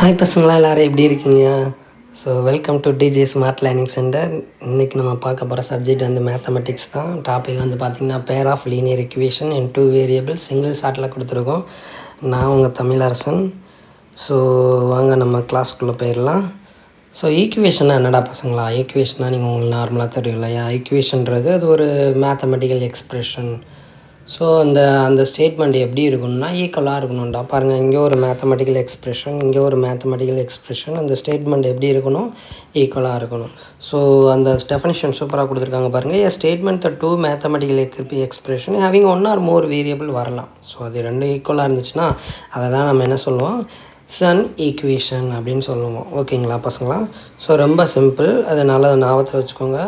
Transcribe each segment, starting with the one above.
Hi பசங்களா, எல்லோரும் எப்படி இருக்கீங்க? So welcome to DJ smart learning centre. இன்றைக்கி நம்ம பார்க்க போகிற சப்ஜெக்ட் வந்து மேத்தமெட்டிக்ஸ் தான். டாபிக் வந்து பார்த்திங்கன்னா pair of linear equation in 2 variable single ஷார்ட்டில் கொடுத்துருக்கோம். நான் உங்கள் தமிழரசன். ஸோ வாங்க நம்ம கிளாஸ்க்குள்ளே போயிடலாம். ஸோ ஈக்குவேஷன்னா என்னடா பசங்களா? ஈக்குவேஷனாக நீங்கள் உங்களுக்கு நார்மலாக தெரியும் இல்லையா? ஈக்குவேஷன்றது அது ஒரு மேத்தமெட்டிக்கல் எக்ஸ்ப்ரெஷன். ஸோ அந்த ஸ்டேட்மெண்ட் எப்படி இருக்கணும்னா ஈக்குவலாக இருக்கணும்டா. பாருங்கள், இங்கே ஒரு மேத்தமெட்டிக்கல் எக்ஸ்ப்ரெஷன், இங்கே ஒரு மேத்தமெட்டிக்கல் எக்ஸ்ப்ரெஷன். அந்த ஸ்டேட்மெண்ட் எப்படி இருக்கணும்? ஈக்குவலாக இருக்கணும். ஸோ அந்த டெஃபினிஷன் சூப்பராக கொடுத்துருக்காங்க பாருங்கள். A statement the to mathematical expression having one or more variable வரலாம். ஸோ அது ரெண்டும் ஈக்குவலாக இருந்துச்சுன்னா அதை தான் நம்ம என்ன சொல்லுவோம்? சன் ஈக்குவேஷன் அப்படின்னு சொல்லுவோம். ஓகேங்களா பசங்களா? ஸோ ரொம்ப சிம்பிள், அது நல்லா ஞாபகத்தில் வச்சுக்கோங்க.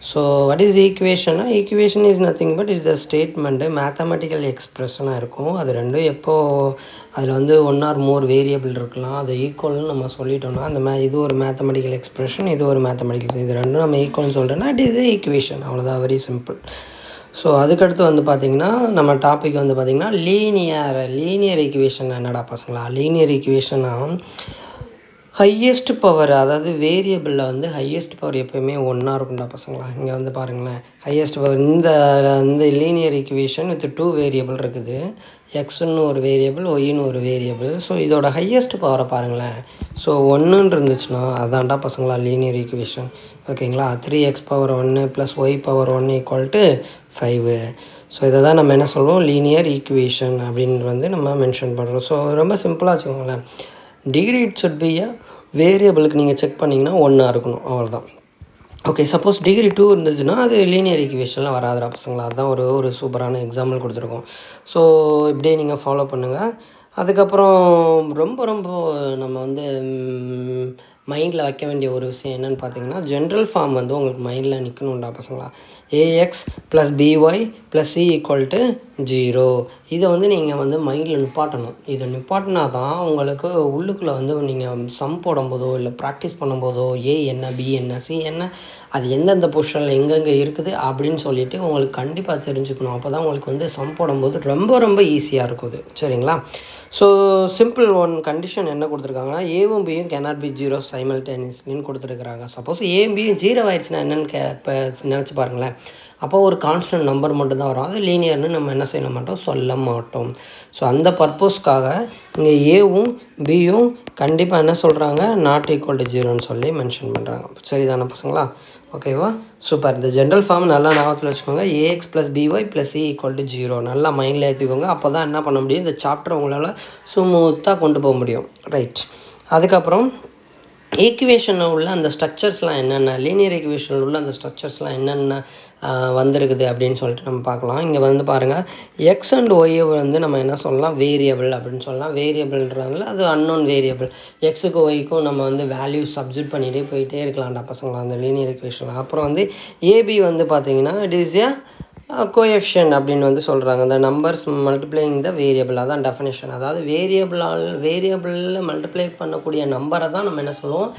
ஸோ வாட் இஸ் ஈக்குவேஷன்னா, equation is nothing but is the statement mathematical எக்ஸ்ப்ரெஷனாக இருக்கும். அது ரெண்டும் எப்போது அதில் வந்து ஒன் ஆர் மோர் வேரியபிள் இருக்கலாம், அது ஈக்குவல்னு நம்ம சொல்லிட்டோம்னா அந்த இது ஒரு மேத்தமெட்டிக்கல் எக்ஸ்ப்ரெஷன், இது ஒரு மேத்தமெட்டிக்கல், இது ரெண்டும் நம்ம ஈக்குவல்னு சொல்லிட்டோம்னா இட் இஸ் ஈக்குவேஷன். அவ்வளோதான், வெரி சிம்பிள். ஸோ அதுக்கடுத்து வந்து பார்த்திங்கன்னா நம்ம டாபிக் வந்து பார்த்திங்கன்னா லீனியர் ஈக்குவேஷன். என்னடா பசங்களா? லீனியர் ஈக்குவேஷன்னா ஹையஸ்ட் பவர், அதாவது வேரியபிளில் வந்து ஹையஸ்ட் பவர் எப்போயுமே ஒன்றா இருக்கும்டா பசங்களா. இங்கே வந்து பாருங்களேன், ஹையஸ்ட் பவர் இந்த லீனியர் ஈக்குவேஷன் வித் 2 வேரியபிள் இருக்குது. எக்ஸ்ன்னு ஒரு வேரியபிள், ஒய்ன்னு ஒரு வேரியபிள். ஸோ இதோட ஹையஸ்ட் பவரை பாருங்களேன். ஸோ 1ன்னு இருந்துச்சுன்னா அதான்டா பசங்களா லீனியர் ஈக்குவேஷன். ஓகேங்களா? 3x power 1 + y power 1 = 5. So இதை தான் நம்ம என்ன சொல்லுவோம்? லீனியர் ஈக்குவேஷன் அப்படின்னு வந்து நம்ம மென்ஷன் பண்ணுறோம். ஸோ ரொம்ப சிம்பிளாக வச்சுக்கோங்களேன். Degree it should be a வேரியபிளுக்கு நீங்கள் செக் பண்ணிங்கன்னா 1 இருக்கணும், அவ்வளோதான். ஓகே, சப்போஸ் டிகிரி 2 இருந்துச்சுன்னா அது லீனியர் ஈக்குவேஷன்லாம் வராதுடா பசங்களா. அதுதான் ஒரு சூப்பரான எக்ஸாம்பிள் கொடுத்துருக்கோம். ஸோ இப்படியே நீங்கள் ஃபாலோ பண்ணுங்கள். அதுக்கப்புறம் ரொம்ப ரொம்ப நம்ம வந்து மைண்டில் வைக்க வேண்டிய ஒரு விஷயம் என்னென்னு பார்த்தீங்கன்னா, ஜென்ரல் ஃபார்ம் வந்து உங்களுக்கு மைண்டில் நிற்கணும்டா பசங்களா. ax + by + c = 0. இதை வந்து நீங்கள் வந்து மைண்டில் நிப்பாட்டணும். இதை நிப்பாட்டினா தான் உங்களுக்கு உள்ளுக்குள்ளே வந்து நீங்கள் சம் போடும்போதோ இல்லை ப்ராக்டிஸ் பண்ணும்போதோ ஏ என்ன, பி என்ன, சி என்ன, அது எந்தெந்த பொசிஷனில் எங்கெங்கே இருக்குது அப்படின்னு சொல்லிட்டு உங்களுக்கு கண்டிப்பாக தெரிஞ்சுக்கணும். அப்போ தான் உங்களுக்கு வந்து சம் போடும்போது ரொம்ப ரொம்ப ஈஸியாக இருக்குது. சரிங்களா? ஸோ சிம்பிள் ஒன் கண்டிஷன் என்ன கொடுத்துருக்காங்கன்னா, ஏவும் பியும் கேனாட் பி 0 சைமல்டேனியஸ்லின்னு கொடுத்துருக்குறாங்க. சப்போஸ் ஏவும் பியும் 0 ஆயிடுச்சுன்னா என்னென்னு இப்போ நினச்சி பாருங்களேன். அப்போ ஒரு கான்ஸ்டன்ட் நம்பர் மட்டும்தான் வரும். அது லீனியர்னு நம்ம என்ன செய்ய மாட்டோம்? சொல்ல மாட்டோம். ஸோ அந்த பர்பஸ்க்காக இங்கே ஏவும் பியும் கண்டிப்பாக என்ன சொல்கிறாங்க? நாட் ஈக்குவல் டு 0ன்னு சொல்லி மென்ஷன் பண்ணுறாங்க. சரிதானே பசங்களா? ஓகேவா? சூப்பர். இந்த ஜென்ரல் ஃபார்ம் நல்லா ஞாபகத்தில் வச்சுக்கோங்க. ax + by + c = 0 நல்லா மைண்டில் ஏற்றிக்கோங்க. அப்போ தான் என்ன பண்ண முடியும்? இந்த சாப்டர் உங்களால் ஸ்மூத்தாக கொண்டு போக முடியும். ரைட். அதுக்கப்புறம் ஈக்குவேஷனில் உள்ள அந்த ஸ்ட்ரக்சர்ஸ்லாம் என்னென்ன, லீனியர் ஈக்குவேஷனில் உள்ள அந்த ஸ்ட்ரக்சர்ஸ்லாம் என்னென்ன வந்திருக்குது அப்படின்னு சொல்லிட்டு நம்ம பார்க்கலாம். இங்கே வந்து பாருங்கள், எக்ஸ் அண்ட் ஒய்யை வந்து நம்ம என்ன சொல்லலாம்? வேரியபிள் அப்படின்னு சொல்லலாம். வேரியபிள்ன்றதுனால அது அன்னோன் வேரியபிள். எக்ஸுக்கு ஒய்க்கும் நம்ம வந்து வேல்யூ சப்ஸ்டிட்யூட் பண்ணிகிட்டே போயிட்டே இருக்கலாம்டா பசங்களா அந்த லீனியர் ஈக்குவேஷனில். அப்புறம் வந்து ஏபி வந்து பார்த்திங்கன்னா இட் இஸ் ஏ கோஎஃபிஷியன்ட் அப்படின்னு வந்து சொல்கிறாங்க. இந்த நம்பர்ஸ் மல்டிப்ளையிங் த வேரியபிள், அதான் டெஃபினேஷன். அதாவது வேரியபிளில் மல்டிப்ளை பண்ணக்கூடிய நம்பரை தான் நம்ம என்ன சொல்லுவோம்?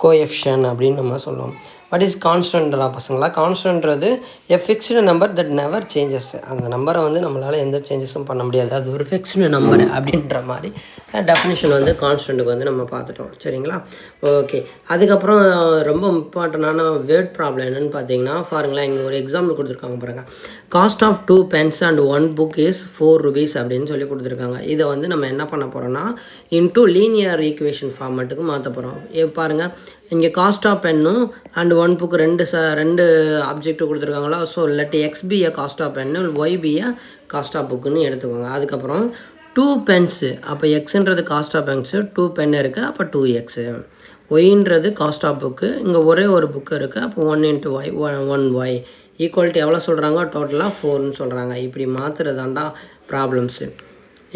கோஎஃபிஷியன்ட் அப்படின்னு நம்ம சொல்லுவோம். வாட் இஸ் கான்ஸ்டன்ட்ரா பசங்களா? கான்ஸ்டன்ட்றது a fixed number that never changes. அந்த நம்பரை வந்து நம்மளால் எந்த சேஞ்சஸும் பண்ண முடியாது, அது ஒரு ஃபிக்ஸ்டு நம்பர் அப்படின்ற மாதிரி டெஃபினிஷன் வந்து கான்ஸ்டன்ட்டுக்கு வந்து நம்ம பார்த்துட்டோம். சரிங்களா? ஓகே. அதுக்கப்புறம் ரொம்ப இம்பார்ட்டண்டான வேர்ட் ப்ராப்ளம் என்னென்னு பார்த்தீங்கன்னா, பாருங்களேன், இங்கே ஒரு எக்ஸாம்பிள் கொடுத்துருக்காங்க பாருங்கள். Cost of 2 pens and 1 book is 4 rupees அப்படின்னு சொல்லி கொடுத்துருக்காங்க. இதை வந்து நம்ம என்ன பண்ண போகிறோம்னா இன்டூ லீனியர் ஈக்குவேஷன் ஃபார்மேட்டுக்கு மாற்ற போகிறோம். பாருங்கள், இங்கே காஸ்ட் ஆஃப் பென்னும் அண்ட் 1 புக் ரெண்டு ஆப்ஜெக்ட் கொடுத்துருக்காங்களா. So let x be a cost of pen, y be a cost of புக்குன்னு எடுத்துக்கோங்க. அதுக்கப்புறம் 2 pens, அப்போ எக்ஸுன்றது காஸ்ட் ஆஃப் பென்ஸு, 2 பென் இருக்குது, அப்போ 2x. ஒய்ன்றது காஸ்ட் ஆஃப் புக்கு, இங்கே ஒரே ஒரு புக்கு இருக்குது, அப்போ 1 × y 1y ஈக்குவல்ட்டு எவ்வளோ சொல்கிறாங்க? டோட்டலாக 4ன்னு சொல்கிறாங்க. இப்படி மாற்றுறதாண்டா ப்ராப்ளம்ஸு.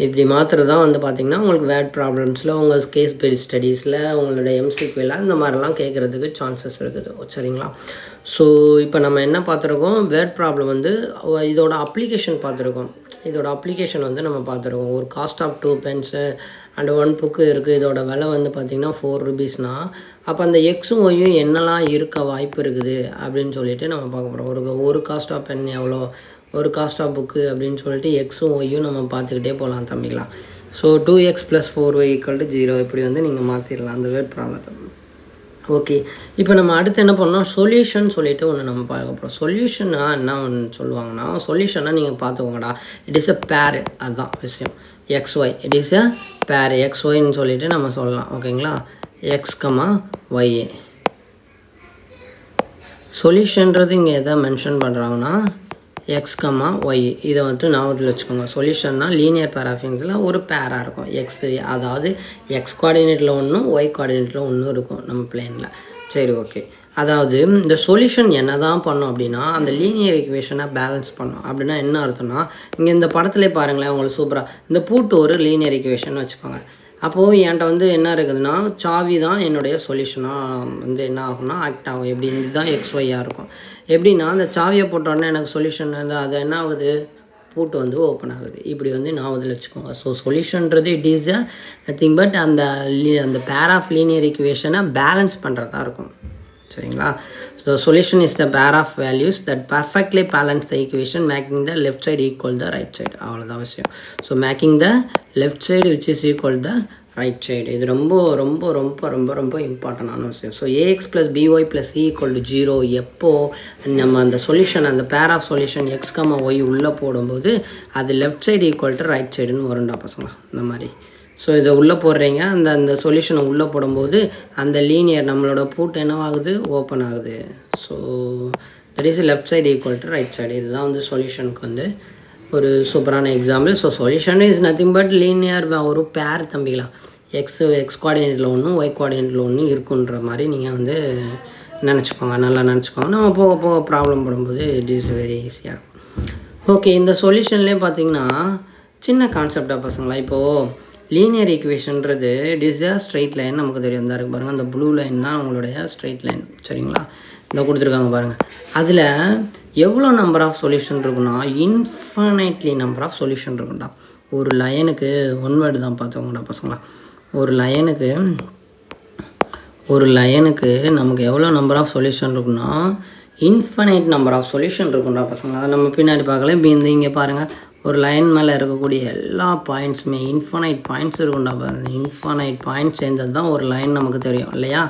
இப்படி மாற்றுறது தான் வந்து பார்த்திங்கன்னா உங்களுக்கு வேர்ட் ப்ராப்ளம்ஸில் உங்கள் கேஸ் பேஸ்ட் ஸ்டடீஸில் உங்களோட எம்சிக்யூவில் இந்த மாதிரிலாம் கேட்குறதுக்கு சான்சஸ் இருக்குது. சரிங்களா? ஸோ இப்போ நம்ம என்ன பார்த்துருக்கோம்? வேர்ட் ப்ராப்ளம் வந்து இதோட அப்ளிகேஷன் பார்த்துருக்கோம். இதோட அப்ளிகேஷன் வந்து நம்ம பார்த்துருக்கோம். ஒரு cost of 2 pens and 1 book இருக்குது. இதோட விலை வந்து பார்த்திங்கன்னா 4 rupeesனால் அப்போ அந்த எக்ஸும் ஒய்யும் என்னெல்லாம் இருக்க வாய்ப்பு இருக்குது அப்படின்னு சொல்லிட்டு நம்ம பார்க்க போகிறோம். ஒரு காஸ்ட் ஆஃப் பென் எவ்வளோ, ஒரு காஸ்ட் ஆஃப் புக்கு அப்படின்னு சொல்லிட்டு எக்ஸும் ஒய்யும் நம்ம பார்த்துக்கிட்டே போகலாம் தம்பிக்கலாம். ஸோ 2x + 4y = 0 இப்படி வந்து நீங்கள் மாற்றிடலாம் அந்த வேர்ட் ப்ராப்ளத்தை. ஓகே, இப்போ நம்ம அடுத்து என்ன பண்ணோம், சொல்யூஷன் சொல்லிட்டு ஒன்று நம்ம பார்க்க போகிறோம். சொல்யூஷன்னா என்ன ஒன்று சொல்லுவாங்கன்னா, சொல்யூஷன்னா நீங்கள் பார்த்துக்கோங்கடா, இட் இஸ் அ பேர், அதுதான் விஷயம். XY இட் இஸ் அ பேர், XYன்னு சொல்லிட்டு நம்ம சொல்லலாம். ஓகேங்களா, x, y. சொல்யூஷன்றது இங்கே எதை மென்ஷன் பண்ணுறாங்கன்னா x, y இதை வந்துட்டு ஞாபகத்தில் வச்சுக்கோங்க. சொல்யூஷன்னா லீனியர் பேர் ஆஃப் திங்ஸில் ஒரு பேராக இருக்கும். எக்ஸ், அதாவது எக்ஸ் கோஆர்டினேட்டில் ஒன்றும் ஒய் கோஆர்டினேட்டில் ஒன்றும் இருக்கும் நம்ம பிளேனில். சரி, ஓகே. அதாவது இந்த சொல்யூஷன் என்ன தான் பண்ணோம் அப்படின்னா அந்த லீனியர் ஈக்குவேஷனை பேலன்ஸ் பண்ணோம். அப்படின்னா என்ன அர்த்தம்னா, இங்கே இந்த படத்துலேயே பாருங்களேன், உங்களுக்கு சூப்பராக இந்த பூட்டு ஒரு லீனியர் ஈக்குவேஷன் வச்சுக்கோங்க. அப்போது என்கிட்ட வந்து என்ன இருக்குதுன்னா, சாவி தான் என்னுடைய சொல்யூஷனாக வந்து என்ன ஆகும்னா ஆக்ட் ஆகும். எப்படி இதுதான் XYயாக இருக்கும். எப்படின்னா அந்த சாவியை போட்டோடனே எனக்கு சொல்யூஷன் வந்து அது என்ன ஆகுது, பூட்டு வந்து ஓப்பன் ஆகுது. இப்படி வந்து ஞாபகத்தில் வச்சுக்கோங்க. ஸோ சொல்யூஷன்றது it is a nothing but அந்த பேர் ஆஃப் லீனியர் ஈக்குவேஷனை பேலன்ஸ் பண்ணுறதா இருக்கும். சரிங்களா. So solution is the pair of values that perfectly balance the equation making the left side equal the right side. அவ்வளோதான் விஷயம். So making the left side which is equal the right side. இது ரொம்ப ரொம்ப ரொம்ப ரொம்ப ரொம்ப இம்பார்ட்டண்டான விஷயம். ஸோ AX + BY + C = 0 எப்போ நம்ம அந்த சொல்யூஷன் அந்த pair of solution x, y உள்ளே போடும்போது அது left side equal to right சைடுன்னு வரும்டா பசங்களா, இந்த மாதிரி. ஸோ இதை உள்ளே போடுறீங்க, அந்த சொல்யூஷனை உள்ளே போடும்போது அந்த லீனியர் நம்மளோட பூட்டு என்னவாகுது, ஓப்பன் ஆகுது. So that is left side equal to right side. இதுதான் வந்து சொல்யூஷனுக்கு வந்து ஒரு சூப்பரான example. So solution is nothing but linear ஒரு பேர் தம்பிக்கலாம். எக்ஸ் கோஆர்டினேட்டில் ஒன்றும் ஒய் கோஆர்டினேட்டில் ஒன்றும் இருக்குன்ற மாதிரி நீங்கள் வந்து நினச்சிக்கோங்க, நல்லா நினச்சிக்கோங்க. நம்ம போக போக ப்ராப்ளம் போடும்போது இட் இஸ் வெரி ஈஸியாக இருக்கும். ஓகே, இந்த சொல்யூஷன்லேயே பார்த்தீங்கன்னா சின்ன கான்செப்டாக பசங்களா, இப்போது லீனியர் ஈக்குவேஷன்றது it is a straight line நமக்கு தெரியும். தான் இருக்கு பாருங்கள், அந்த ப்ளூ லைன் தான் உங்களுடைய ஸ்ட்ரெயிட் லைன். சரிங்களா, இந்த கொடுத்துருக்காங்க பாருங்கள். அதில் எவ்வளோ நம்பர் ஆஃப் சொல்யூஷன் இருக்குன்னா இன்ஃபைனைட்லி நம்பர் ஆஃப் சொல்யூஷன் இருக்குண்டா. ஒரு லைனுக்கு ஒன் வேர்டு தான் பார்த்துக்கோங்கடா பசங்களா. ஒரு லைனுக்கு நமக்கு எவ்வளோ நம்பர் ஆஃப் சொல்யூஷன் இருக்குன்னா இன்ஃபைனைட் நம்பர் ஆஃப் சொல்யூஷன் இருக்குண்டா பசங்களா. அதை நம்ம பின்னாடி பார்க்கல. இப்போ இங்கே பாருங்கள், ஒரு லைன் மேலே இருக்கக்கூடிய எல்லா பாயிண்ட்ஸுமே இன்ஃபைனைட் பாயிண்ட்ஸ் இருக்குண்டா. இன்ஃபைனைட் பாயிண்ட்ஸ் சேர்ந்தது தான் ஒரு லைன் நமக்கு தெரியும் இல்லையா.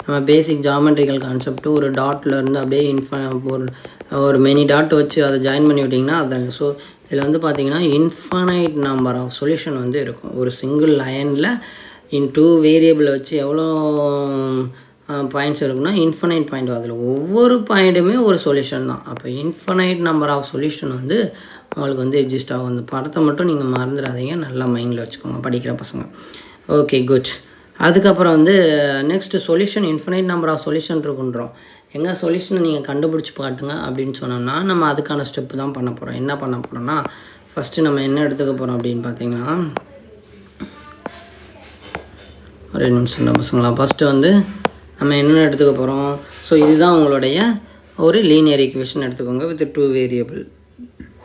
நம்ம பேசிக் ஜாமெட்ரிக்கல் கான்செப்ட் ஒரு டாட்டில் இருந்து அப்படியே ஒரு மெனி டாட் வச்சு அதை ஜாயின் பண்ணி விட்டிங்கன்னா அதான். ஸோ இதில் வந்து பார்த்தீங்கன்னா இன்ஃபைனைட் நம்பர் ஆஃப் சொல்யூஷன் வந்து இருக்கும். ஒரு சிங்கிள் லைனில் இன் 2 வேரியபிள் வச்சு எவ்வளோ பாயிண்ட்ஸ் இருக்குன்னா இன்ஃபைனைட் பாயிண்ட். அதில் ஒவ்வொரு பாயிண்ட்டுமே ஒரு சொல்யூஷன் தான். அப்போ இன்ஃபைனைட் நம்பர் ஆஃப் சொல்யூஷன் வந்து உங்களுக்கு வந்து எக்ஸிஸ்ட் ஆகும். அந்த படத்தை மட்டும் நீங்கள் மறந்துடாதீங்க, நல்லா மைண்டில் வச்சுக்கோங்க படிக்கிற பசங்க. Okay, good. அதுக்கப்புறம் வந்து next solution infinite number of solution இருக்குன்றோம். எங்கள் சொல்யூஷனை நீங்கள் கண்டுபிடிச்சி காட்டுங்க அப்படின்னு சொன்னோம்னா நம்ம அதுக்கான ஸ்டெப்பு தான் பண்ண போகிறோம். என்ன பண்ண போகிறோம்னா ஃபஸ்ட்டு நம்ம என்ன எடுத்துக்க போகிறோம் அப்படின்னு பார்த்தீங்கன்னா, ஒரு நிமிஷம் தான் பசங்களா. ஃபஸ்ட்டு வந்து நம்ம என்னென்ன எடுத்துக்க போகிறோம். ஸோ இதுதான் உங்களுடைய ஒரு லீனியர் ஈக்குவேஷன் எடுத்துக்கோங்க வித் 2 வேரியபிள்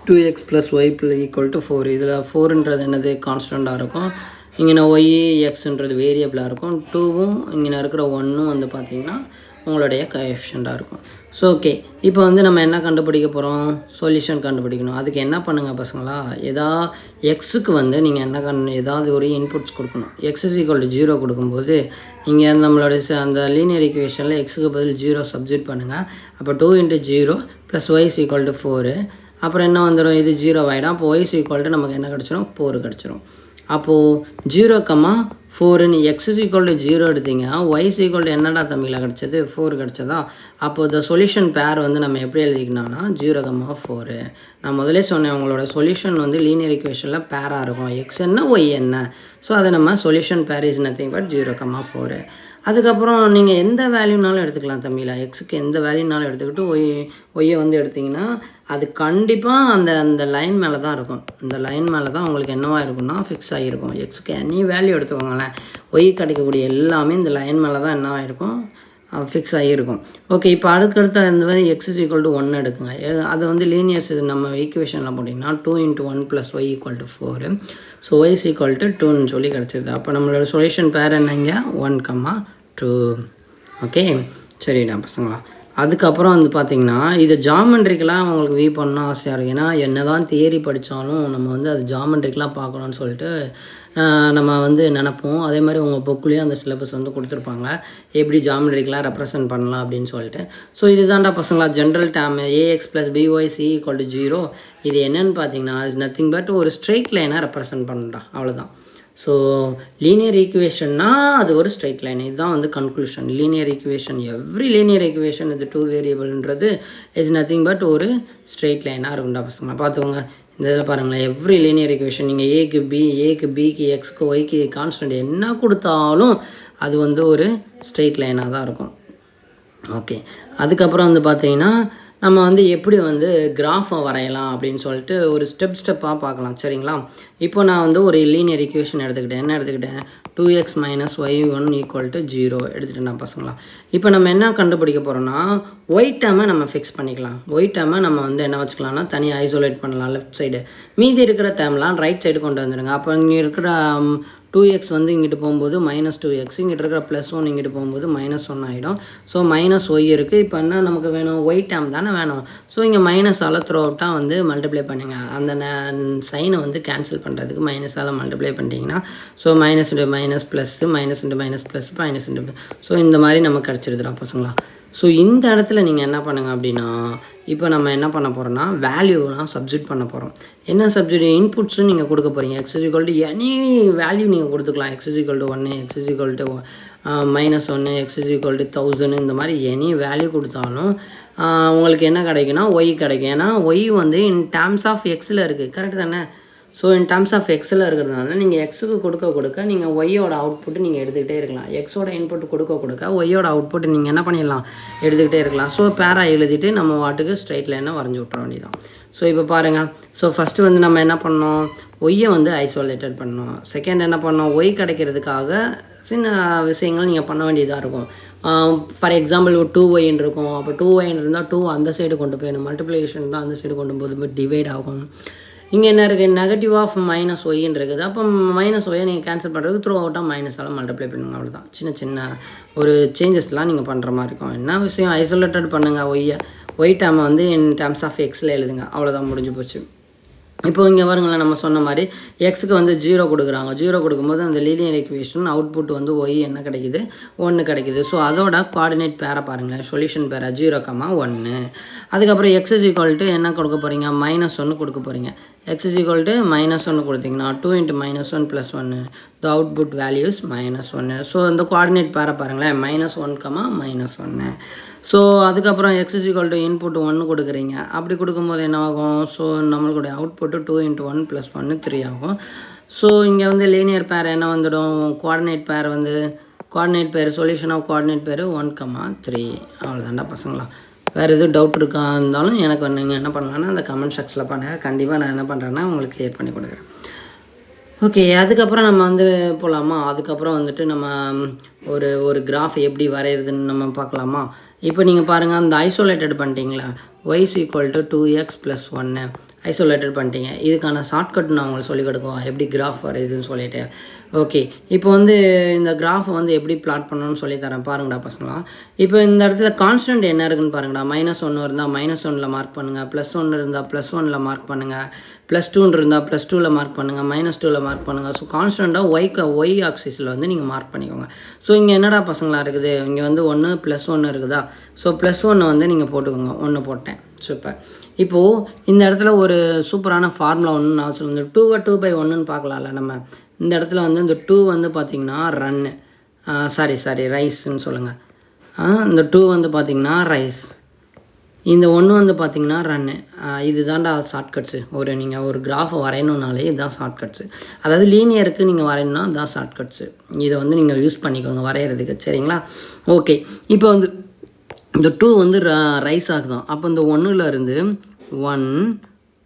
2x + y = 4. இதில் 4ன்றது என்னது, கான்ஸ்டண்ட்டாக இருக்கும். இங்கே ஒய் எக்ஸ்ன்றது வேரியபிளாக இருக்கும். 2வும் இங்கே இருக்கிற 1ம் வந்து பார்த்திங்கன்னா உங்களுடைய கோஎஃபிஷியண்ட்டாக இருக்கும். ஸோ ஓகே, இப்போ வந்து நம்ம என்ன கண்டுபிடிக்க போகிறோம், சொல்யூஷன் கண்டுபிடிக்கணும். அதுக்கு என்ன பண்ணுங்கள் பசங்களா, எக்ஸுக்கு வந்து நீங்கள் என்ன ஏதாவது ஒரு இன்புட்ஸ் கொடுக்கணும். x = 0 கொடுக்கும்போது இங்கே நம்மளுடைய அந்த லீனியர் ஈக்குவேஷனில் எக்ஸுக்கு பதில் 0 சப்ஸ்டிட் பண்ணுங்கள். அப்போ 2 × 0 + y = 4. அப்புறம் என்ன வந்துடும், இது 0 ஆகிடும். அப்போ y = நமக்கு என்ன கிடச்சிரும், 4 கிடச்சிரும். அப்போது 0, 4ன்னு x = 0 எடுத்தீங்க, y = என்னடா தம்பியில் கிடச்சது, 4 கிடச்சதா. அப்போது இந்த சொல்யூஷன் பேர் வந்து நம்ம எப்படி எழுதிக்கணும்னா 0, 4. நான் முதலே சொன்னேன், உங்களோட சொல்யூஷன் வந்து லீனியர் ஈக்குவேஷனில் பேராக இருக்கும். x என்ன y என்ன. ஸோ அதை நம்ம சொல்யூஷன் பேர் இஸ் நத்திங் பட் 0, 4. அதுக்கப்புறம் நீங்கள் எந்த வேல்யூனாலும் எடுத்துக்கலாம் தம்பியில். எக்ஸுக்கு எந்த வேல்யூனாலும் எடுத்துக்கிட்டு ஒய்யை வந்து எடுத்திங்கன்னா அது கண்டிப்பாக அந்த லைன் மேலே தான் இருக்கும். இந்த லைன் மேலே தான் உங்களுக்கு என்னவாக இருக்கும்னா ஃபிக்ஸ் ஆகிருக்கும். எக்ஸுக்கு எனி வேல்யூ எடுத்துக்கோங்களேன், ஒய் கிடைக்கக்கூடிய எல்லாமே இந்த லைன் மேலே தான் என்னவாக இருக்கும், ஃபிக்ஸ் ஆகியிருக்கும். ஓகே, இப்போ அடுத்தடுத்த இந்த மாதிரி x = 1 எடுக்குங்க. அதை வந்து லீனியர்ஸ் நம்ம ஈக்குவேஷனில் போட்டிங்கன்னா 2 × 1 + y = 4. ஸோ y = 2ன்னு சொல்லி கிடச்சிருது. அப்போ நம்மளோட சொல்யூஷன் பேர் என்னங்க, 1, 2. ஓகே, சரிடா பசங்களா. அதுக்கப்புறம் வந்து பார்த்திங்கன்னா இது ஜாமெண்ட்ரிக்கெலாம் உங்களுக்கு வியூ பண்ணணும் ஆசையாக இருக்குது. ஏன்னா என்ன தான் தியரி படித்தாலும் நம்ம வந்து அது ஜாமெண்ட்ரிக்கெலாம் பார்க்கணுன்னு சொல்லிட்டு நம்ம வந்து நினப்போம். அதே மாதிரி உங்கள் புக்லேயும் அந்த சிலபஸ் வந்து கொடுத்துருப்பாங்க எப்படி ஜாமெண்ட்ரிக்கெலாம் ரெப்ரசன்ட் பண்ணலாம் அப்படின்னு சொல்லிட்டு. ஸோ இதுதான்டா பசங்களா general term a x plus b y c equal to 0. இது என்னன்னு பார்த்தீங்கன்னா இஸ் நத்திங் பட் ஒரு ஸ்ட்ரெயிட் லைனாக ரெப்ரசன்ட் பண்ணுறா, அவ்வளோதான். ஸோ லீனியர் ஈக்குவேஷன்னா அது ஒரு ஸ்ட்ரெயிட் லைன். இதுதான் வந்து conclusion. Linear equation every linear equation இது 2 வேரியபிள்ன்றது இஸ் நத்திங் பட் ஒரு ஸ்ட்ரெயிட் லைனாக இருக்கும்டா பசங்க. பார்த்துக்கோங்க இந்த இதில் பாருங்களேன், எவ்ரி லீனியர் ஈக்குவேஷன் நீங்கள் ஏக்கு பிக்கு எக்ஸ்க்கு ஒய்க்கு கான்ஸ்டன்ட் என்ன கொடுத்தாலும் அது வந்து ஒரு ஸ்ட்ரெயிட் லைனாக தான் இருக்கும். ஓகே, அதுக்கப்புறம் வந்து பார்த்தீங்கன்னா நம்ம வந்து எப்படி வந்து கிராஃபை வரையலாம் அப்படின்னு சொல்லிட்டு ஒரு ஸ்டெப்பாக பார்க்கலாம். சரிங்களா, இப்போ நான் வந்து ஒரு லீனியர் ஈக்குவேஷன் எடுத்துக்கிட்டேன். என்ன எடுத்துக்கிட்டேன்? 2x - y1 = 0 எடுத்துகிட்டேன் பசங்களா. இப்போ நம்ம என்ன கண்டுபிடிக்க போகிறோம்னா ஒய் டேர்மை நம்ம ஃபிக்ஸ் பண்ணிக்கலாம். ஒய் டேர்மை நம்ம வந்து என்ன வச்சுக்கலாம்னா தனியாக ஐசோலேட் பண்ணலாம் லெஃப்ட் சைடு. மீதி இருக்கிற டேர்ம்லாம் ரைட் சைடு கொண்டு வந்துடுங்க. அப்போ இங்கே இருக்கிற 2x வந்து இங்கிட்டு போகும்போது -2x, இங்கிட்ட இருக்கிற +1 இங்கிட்டு போகும்போது -1 ஆகிடும். ஸோ -y இருக்குது. இப்போ என்ன நமக்கு வேணும்? ஒய் டேர்ம் தானே வேணும். ஸோ இங்கே மைனஸால் த்ரூ அவுட்டாக வந்து மல்டிப்ளை பண்ணுங்க. அந்த சைனை வந்து கேன்சல் பண்ணுறதுக்கு மைனஸால் மல்டிப்ளை பண்ணிட்டீங்கன்னா so minus into minus plus minus into minus plus minus into so இந்த மாதிரி நம்ம கிடச்சிருதுடா பசங்களா. ஸோ இந்த இடத்துல நீங்கள் என்ன பண்ணுங்கள் அப்படின்னா இப்போ நம்ம என்ன பண்ண போகிறோம்னா வேல்யூலாம் சப்ஸ்டியூட் பண்ண போகிறோம். என்ன சப்ஸ்டியூட்? இன்புட்ஸும் நீங்கள் கொடுக்க போகிறீங்க. x = எனி வேல்யூ நீங்கள் கொடுத்துக்கலாம். x = 1, x = -1, x = 1000 இந்த மாதிரி எனி வேல்யூ கொடுத்தாலும் உங்களுக்கு என்ன கிடைக்குன்னா ஒய் கிடைக்கும். ஏன்னா ஒய் வந்து இன் டேர்ம்ஸ் ஆஃப் எக்ஸில் இருக்குது. கரெக்ட் தானே? ஸோ இன் டேர்ம்ஸ் ஆஃப் எக்ஸில் இருக்கிறதுனால நீங்கள் எக்ஸுக்கு கொடுக்க நீங்கள் ஒய்யோட அவுட்புட்டு நீங்கள் எடுத்துக்கிட்டே இருக்கலாம். எக்ஸோட இன்புட் கொடுக்க ஒய்யோட அவுட்புட் நீங்கள் என்ன பண்ணிடலாம்? எடுத்துக்கிட்டே இருக்கலாம். ஸோ பேரா எழுதிட்டு நம்ம வாட்டுக்கு ஸ்ட்ரைட் லைனை வரைஞ்சி விட்ற வேண்டியதான். ஸோ இப்போ பாருங்கள், ஸோ ஃபஸ்ட்டு வந்து நம்ம என்ன பண்ணோம்? ஒய்யை வந்து ஐசோலேட்டட் பண்ணோம். செகண்ட் என்ன பண்ணோம்? ஒய் கிடைக்கிறதுக்காக சின்ன விஷயங்கள் நீங்கள் பண்ண வேண்டியதாக இருக்கும். ஃபார் எக்ஸாம்பிள் ஒரு 2y இருக்கும். அப்போ 2y இருந்தால் 2 அந்த சைடு கொண்டு போயிடணும். மல்டிப்ளிகேஷன் தான் அந்த சைடு கொண்டு போகும்போது டிவைட் ஆகும். இங்கே என்ன இருக்குது? நெகட்டிவ் ஆஃப் -y இருக்குது. அப்போ -y நீங்கள் கேன்சல் பண்ணுறதுக்கு த்ரூ அவுட்டாக மைனஸால் மல்டிப்ளை பண்ணுங்க. அவ்வளோதான். சின்ன ஒரு சேஞ்சஸ்லாம் நீங்கள் பண்ணுற மாதிரி இருக்கும். என்ன விஷயம்? ஐசோலேட்டட் பண்ணுங்கள் ஒய் டேர்மை வந்து இன் டேர்ம்ஸ் ஆஃப் எக்ஸில் எழுதுங்க. அவ்வளோதான், முடிஞ்சு போச்சு. இப்போ இங்கே பாருங்களேன், நம்ம சொன்ன மாதிரி எக்ஸுக்கு வந்து 0 கொடுக்குறாங்க. 0 கொடுக்கும்போது அந்த லீனியர் ஈக்குவேஷன் அவுட்புட் வந்து ஒய் என்ன கிடைக்குது? 1 கிடைக்குது. ஸோ அதோட கோஆர்டினேட் பேரை பாருங்களேன், சொல்யூஷன் பேரை 0, 1. அதுக்கப்புறம் x = என்ன கொடுக்க போகிறீங்க? -1 கொடுக்க போகிறீங்க. x = -1 கொடுத்தீங்கன்னா 2 × -1 + 1 த அவுட்புட் வேல்யூஸ் -1. ஸோ அந்த கோஆர்டினேட் பேரை பாருங்களேன், -1, -1. ஸோ அதுக்கப்புறம் x = இன்புட் 1 கொடுக்குறீங்க. அப்படி கொடுக்கும்போது என்ன ஆகும்? ஸோ நம்மளுடைய அவுட்புட்டு 2 × 1 + 1 3 ஆகும். ஸோ இங்கே வந்து லீனியர் பேர் என்ன வந்துடும்? கோஆர்டினேட் பேர் சொல்யூஷன் ஆஃப் கோஆர்டினேட் பேர் 1, 3. அவ்வளோதான்டா பசங்களா. வேறு எதுவும் டவுட் இருக்கா இருந்தாலும் எனக்கு நீங்கள் என்ன பண்ணலான்னா அந்த கமெண்ட் செக்ஷனில் பண்ணுங்கள். கண்டிப்பாக நான் என்ன பண்ணுறேன்னா உங்களுக்கு கிளியர் பண்ணி கொடுக்குறேன். ஓகே, அதுக்கப்புறம் நம்ம வந்து போகலாமா? அதுக்கப்புறம் வந்துட்டு நம்ம ஒரு கிராஃப் எப்படி வரைகிறதுன்னு நம்ம பார்க்கலாமா? இப்போ நீங்கள் பாருங்கள், அந்த ஐசோலேட்டட் பண்ணிட்டீங்களா? y = 2x + 1 ஐசோலேட்டட் பண்ணிட்டீங்க. இதுக்கான ஷார்ட்கட் நான் உங்களுக்கு சொல்லிக் கொடுக்குவோம் எப்படி கிராஃப் வரையுதுன்னு சொல்லிட்டு. ஓகே, இப்போ வந்து இந்த கிராஃபை வந்து எப்படி பிளாட் பண்ணணும்னு சொல்லித்தரேன் பாருங்கடா பசங்களா. இப்போ இந்த இடத்துல கான்ஸ்டன்ட் என்ன இருக்குன்னு பாருங்கடா. -1 இருந்தால் -1ல் மார்க் பண்ணுங்கள். +1 இருந்தால் +1ல் மார்க் பண்ணுங்கள். +2 இருந்தால் +2ல் மார்க் பண்ணுங்கள். -2ல் மார்க் பண்ணுங்கள். ஸோ கான்ஸ்டண்ட்டாக ஒய் ஆக்சிஸில் வந்து நீங்கள் மார்க் பண்ணிக்கோங்க. ஸோ இங்கே என்னடா பசங்களா இருக்குது? இங்கே வந்து 1 +1 இருக்குதா? ஸோ +1 வந்து நீங்கள் போட்டுக்கோங்க. 1 போட்டேன். சூப்பர். இப்போது இந்த இடத்துல ஒரு சூப்பரான ஃபார்முலா ஒன்று நான் சொல்லுங்கள். 2 2/1ன்னு பார்க்கலாம்ல நம்ம. இந்த இடத்துல வந்து இந்த 2 வந்து பார்த்திங்கன்னா ரன்னு ரைஸ்ன்னு சொல்லுங்கள். இந்த 2 வந்து பார்த்திங்கன்னா ரைஸ், இந்த 1 வந்து பார்த்திங்கன்னா ரன்னு. இது தான்டா ஷார்ட்கட்ஸு. நீங்கள் ஒரு கிராஃபை வரையணுன்னாலே இதுதான் ஷார்ட்கட்ஸு. அதாவது லீனியருக்கு நீங்கள் வரையணுன்னா அதுதான் ஷார்ட்கட்ஸு. இதை வந்து நீங்கள் யூஸ் பண்ணிக்கோங்க வரைகிறதுக்கு. சரிங்களா? ஓகே, இப்போ வந்து இந்த 2 வந்து ரைஸ் ஆகுதான். அப்போ இந்த 1ல் இருந்து 1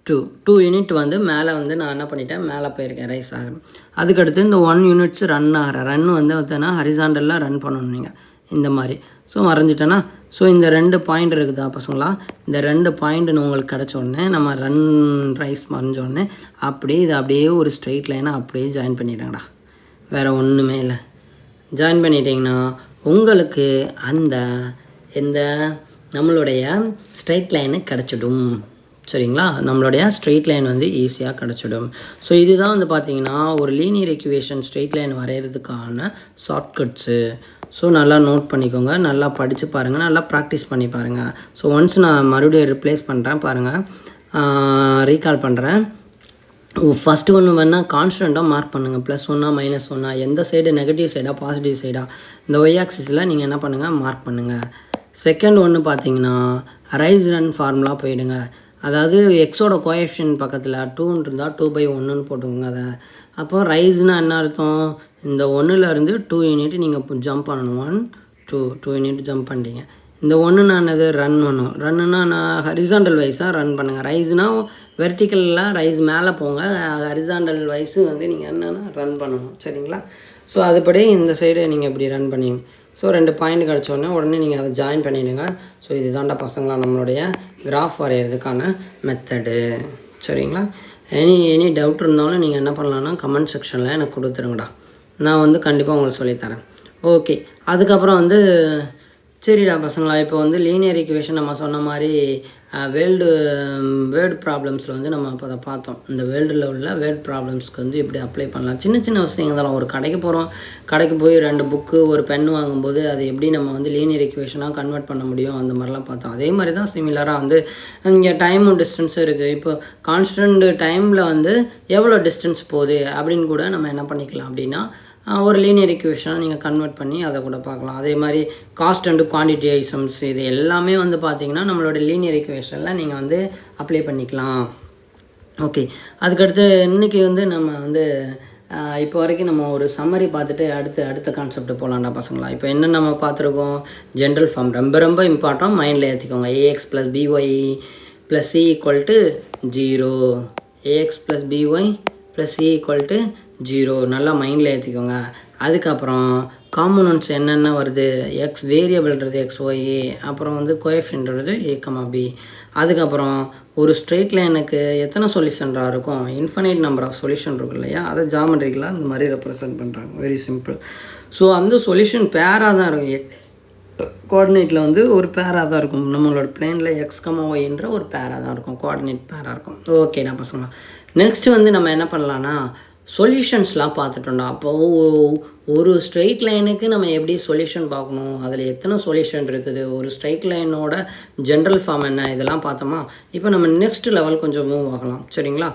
2 யூனிட் வந்து மேலே வந்து நான் என்ன பண்ணிட்டேன்? மேலே போயிருக்கேன், ரைஸ் ஆகிறேன். அதுக்கடுத்து இந்த 1 யூனிட்ஸ் ரன் ஆகிறேன். ரன் வந்து பார்த்தீங்கன்னா ஹரிசாண்டலாக ரன் பண்ணணும் நீங்கள் இந்த மாதிரி. ஸோ வரைஞ்சிட்டேன்னா ஸோ இந்த 2 பாயிண்ட் இருக்குதா பசங்களா? இந்த 2 பாயிண்ட்னு உங்களுக்கு கிடச்ச உடனே நம்ம ரைஸ் வரைஞ்ச உடனே அப்படியே ஒரு ஸ்ட்ரெயிட் லைனாக அப்படியே ஜாயின் பண்ணிட்டேங்கடா. வேறு ஒன்றுமே இல்லை. ஜாயின் பண்ணிட்டீங்கன்னா உங்களுக்கு அந்த நம்மளுடைய ஸ்ட்ரைட் லைனு கிடச்சிடும். சரிங்களா, நம்மளுடைய ஸ்ட்ரெயிட் லைன் வந்து ஈஸியாக கிடச்சிடும். ஸோ இதுதான் வந்து பார்த்திங்கன்னா ஒரு லீனியர் ஈக்குவேஷன் ஸ்ட்ரெயிட் லைன் வரைகிறதுக்கான ஷார்ட்கட்ஸு. ஸோ நல்லா நோட் பண்ணிக்கோங்க, நல்லா படித்து பாருங்கள், நல்லா ப்ராக்டிஸ் பண்ணி பாருங்கள். ஸோ ஒன்ஸ் நான் மறுபடியும் ரிப்ளேஸ் பண்ணுறேன் பாருங்கள், ரீகால் பண்ணுறேன். ஃபஸ்ட்டு ஒன்று வேணால் கான்ஸ்டண்ட்டாக மார்க் பண்ணுங்கள், +1 -1 எந்த சைடு நெகட்டிவ் சைடாக பாசிட்டிவ் சைடாக இந்த ஒய் ஆக்சிஸில் நீங்கள் என்ன பண்ணுங்கள் மார்க் பண்ணுங்கள். செகண்ட் ஒன்று பார்த்தீங்கன்னா ரைஸ் ரன் ஃபார்முலா போயிடுங்க. அதாவது எக்ஸோட கோஎஃபிஷியன்ட் பக்கத்தில் 2 இருந்தால் 2/1 போட்டுக்கோங்க. அதை அப்போ ரைஸ்னால் என்ன அர்த்தம், இந்த 1லேருந்து 2 யூனிட் நீங்கள் ஜம்ப் பண்ணணும். 1 2 யூனிட் ஜம்ப் பண்ணிட்டீங்க. இந்த 1 என்னது ரன் பண்ணும். ரன்னுன்னா நான் ஹரிசாண்டல் வைஸாக ரன் பண்ணுங்கள். ரைஸ்னால் வெர்டிக்கலில் ரைஸ் மேலே போங்க, ஹரிசாண்டல் வைஸு வந்து நீங்கள் என்னென்னா ரன் பண்ணணும். சரிங்களா, ஸோ அதுபடி இந்த சைடு நீங்கள் இப்படி ரன் பண்ணிங்க. ஸோ 2 பாயிண்ட் கிடச்சோடனே உடனே நீங்கள் அதை ஜாயின் பண்ணிவிடுங்க. ஸோ இதுதான்டா பசங்களா நம்மளுடைய கிராஃப் வரைகிறதுக்கான மெத்தடு. சரிங்களா, எனி டவுட் இருந்தாலும் நீங்கள் என்ன பண்ணலான்னா கமெண்ட் செக்ஷனில் எனக்கு கொடுத்துருங்கடா, நான் வந்து கண்டிப்பாக உங்களுக்கு சொல்லித்தரேன். ஓகே, அதுக்கப்புறம் வந்து சரிடா பசங்களா, இப்போ வந்து லீனியர் ஈக்குவேஷன் நம்ம சொன்ன மாதிரி வேர்டு ப்ராப்ளம்ஸில் வந்து நம்ம இப்போ அதை பார்த்தோம். இந்த வேர்ல்டில் உள்ள வேர்ட் ப்ராப்ளம்ஸ்க்கு வந்து எப்படி அப்ளை பண்ணலாம், சின்ன சின்ன விஷயங்கள் தான். ஒரு கடைக்கு போகிறோம், கடைக்கு போய் 2 புக்கு ஒரு பென் வாங்கும்போது அது எப்படி நம்ம வந்து லீனியர் ஈக்குவேஷனாக கன்வெர்ட் பண்ண முடியும், அந்த மாதிரிலாம் பார்த்தோம். அதே மாதிரி தான் சிமிலராக வந்து இங்கே டைமும் டிஸ்டன்ஸும் இருக்குது. இப்போ கான்ஸ்டன்ட் டைமில் வந்து எவ்வளோ டிஸ்டன்ஸ் போகுது அப்படின்னு கூட நம்ம என்ன பண்ணிக்கலாம் அப்படின்னா ஒரு லீனியர் ஈக்குவேஷனை நீங்கள் கன்வெர்ட் பண்ணி அதை கூட பார்க்கலாம். அதே மாதிரி காஸ்ட் அண்டு குவான்டிட்டி ஐட்டம்ஸ் இது எல்லாமே வந்து பார்த்திங்கன்னா நம்மளோட லீனியர் ஈக்குவேஷனில் நீங்கள் வந்து அப்ளை பண்ணிக்கலாம். ஓகே, அதுக்கடுத்து இன்றைக்கி வந்து நம்ம வந்து இப்போ வரைக்கும் நம்ம ஒரு சம்மரி பார்த்துட்டு அடுத்த கான்செப்ட் போகலாம்டா பசங்களா. இப்போ என்ன நம்ம பார்த்துருக்கோம், ஜென்ரல் ஃபார்ம் ரொம்ப ரொம்ப இம்பார்ட்டன்ட், மைண்டில் ஏற்றிக்கோங்க. ax + by + c = 0, ax + by + c = 0 நல்லா மைண்டில் ஏற்றிக்கோங்க. அதுக்கப்புறம் காம்போனன்ட்ஸ் என்னென்ன வருது, எக்ஸ் வேரியபிள்ன்றது XY, அப்புறம் வந்து கோஎஃபிஷியன்ட்றது a, b. அதுக்கப்புறம் ஒரு ஸ்ட்ரெயிட் லைனுக்கு எத்தனை சொல்யூஷன்றாக இருக்கும், இன்ஃபைனைட் நம்பர் ஆஃப் சொல்யூஷன் இருக்கும் இல்லையா, அதை ஜாமெட்ரிக்கலாக இந்த மாதிரி ரெப்ரசன்ட் பண்ணுறாங்க. Very simple. ஸோ அந்த சொல்யூஷன் பேராக தான் இருக்கும். கோஆர்டினேட்டில் வந்து ஒரு பேராக தான் இருக்கும். நம்மளோட பிளேனில் x, yன்ற ஒரு பேராக தான் இருக்கும், கோஆர்டினேட் பேராக இருக்கும். ஓகேடா பசங்களா, நெக்ஸ்ட் வந்து நம்ம என்ன பண்ணலான்னா சொல்யூஷன்ஸ்லாம் பார்த்துட்டோம்டா. அப்போது ஒரு ஸ்ட்ரெயிட் லைனுக்கு நம்ம எப்படி சொல்யூஷன் பார்க்கணும், அதில் எத்தனை சொல்யூஷன் இருக்குது, ஒரு ஸ்ட்ரெயிட் லைனோட ஜென்ரல் ஃபார்ம் என்ன, இதெல்லாம் பார்த்தோமா. இப்போ நம்ம நெக்ஸ்ட் லெவல் கொஞ்சம் மூவ் ஆகலாம். சரிங்களா,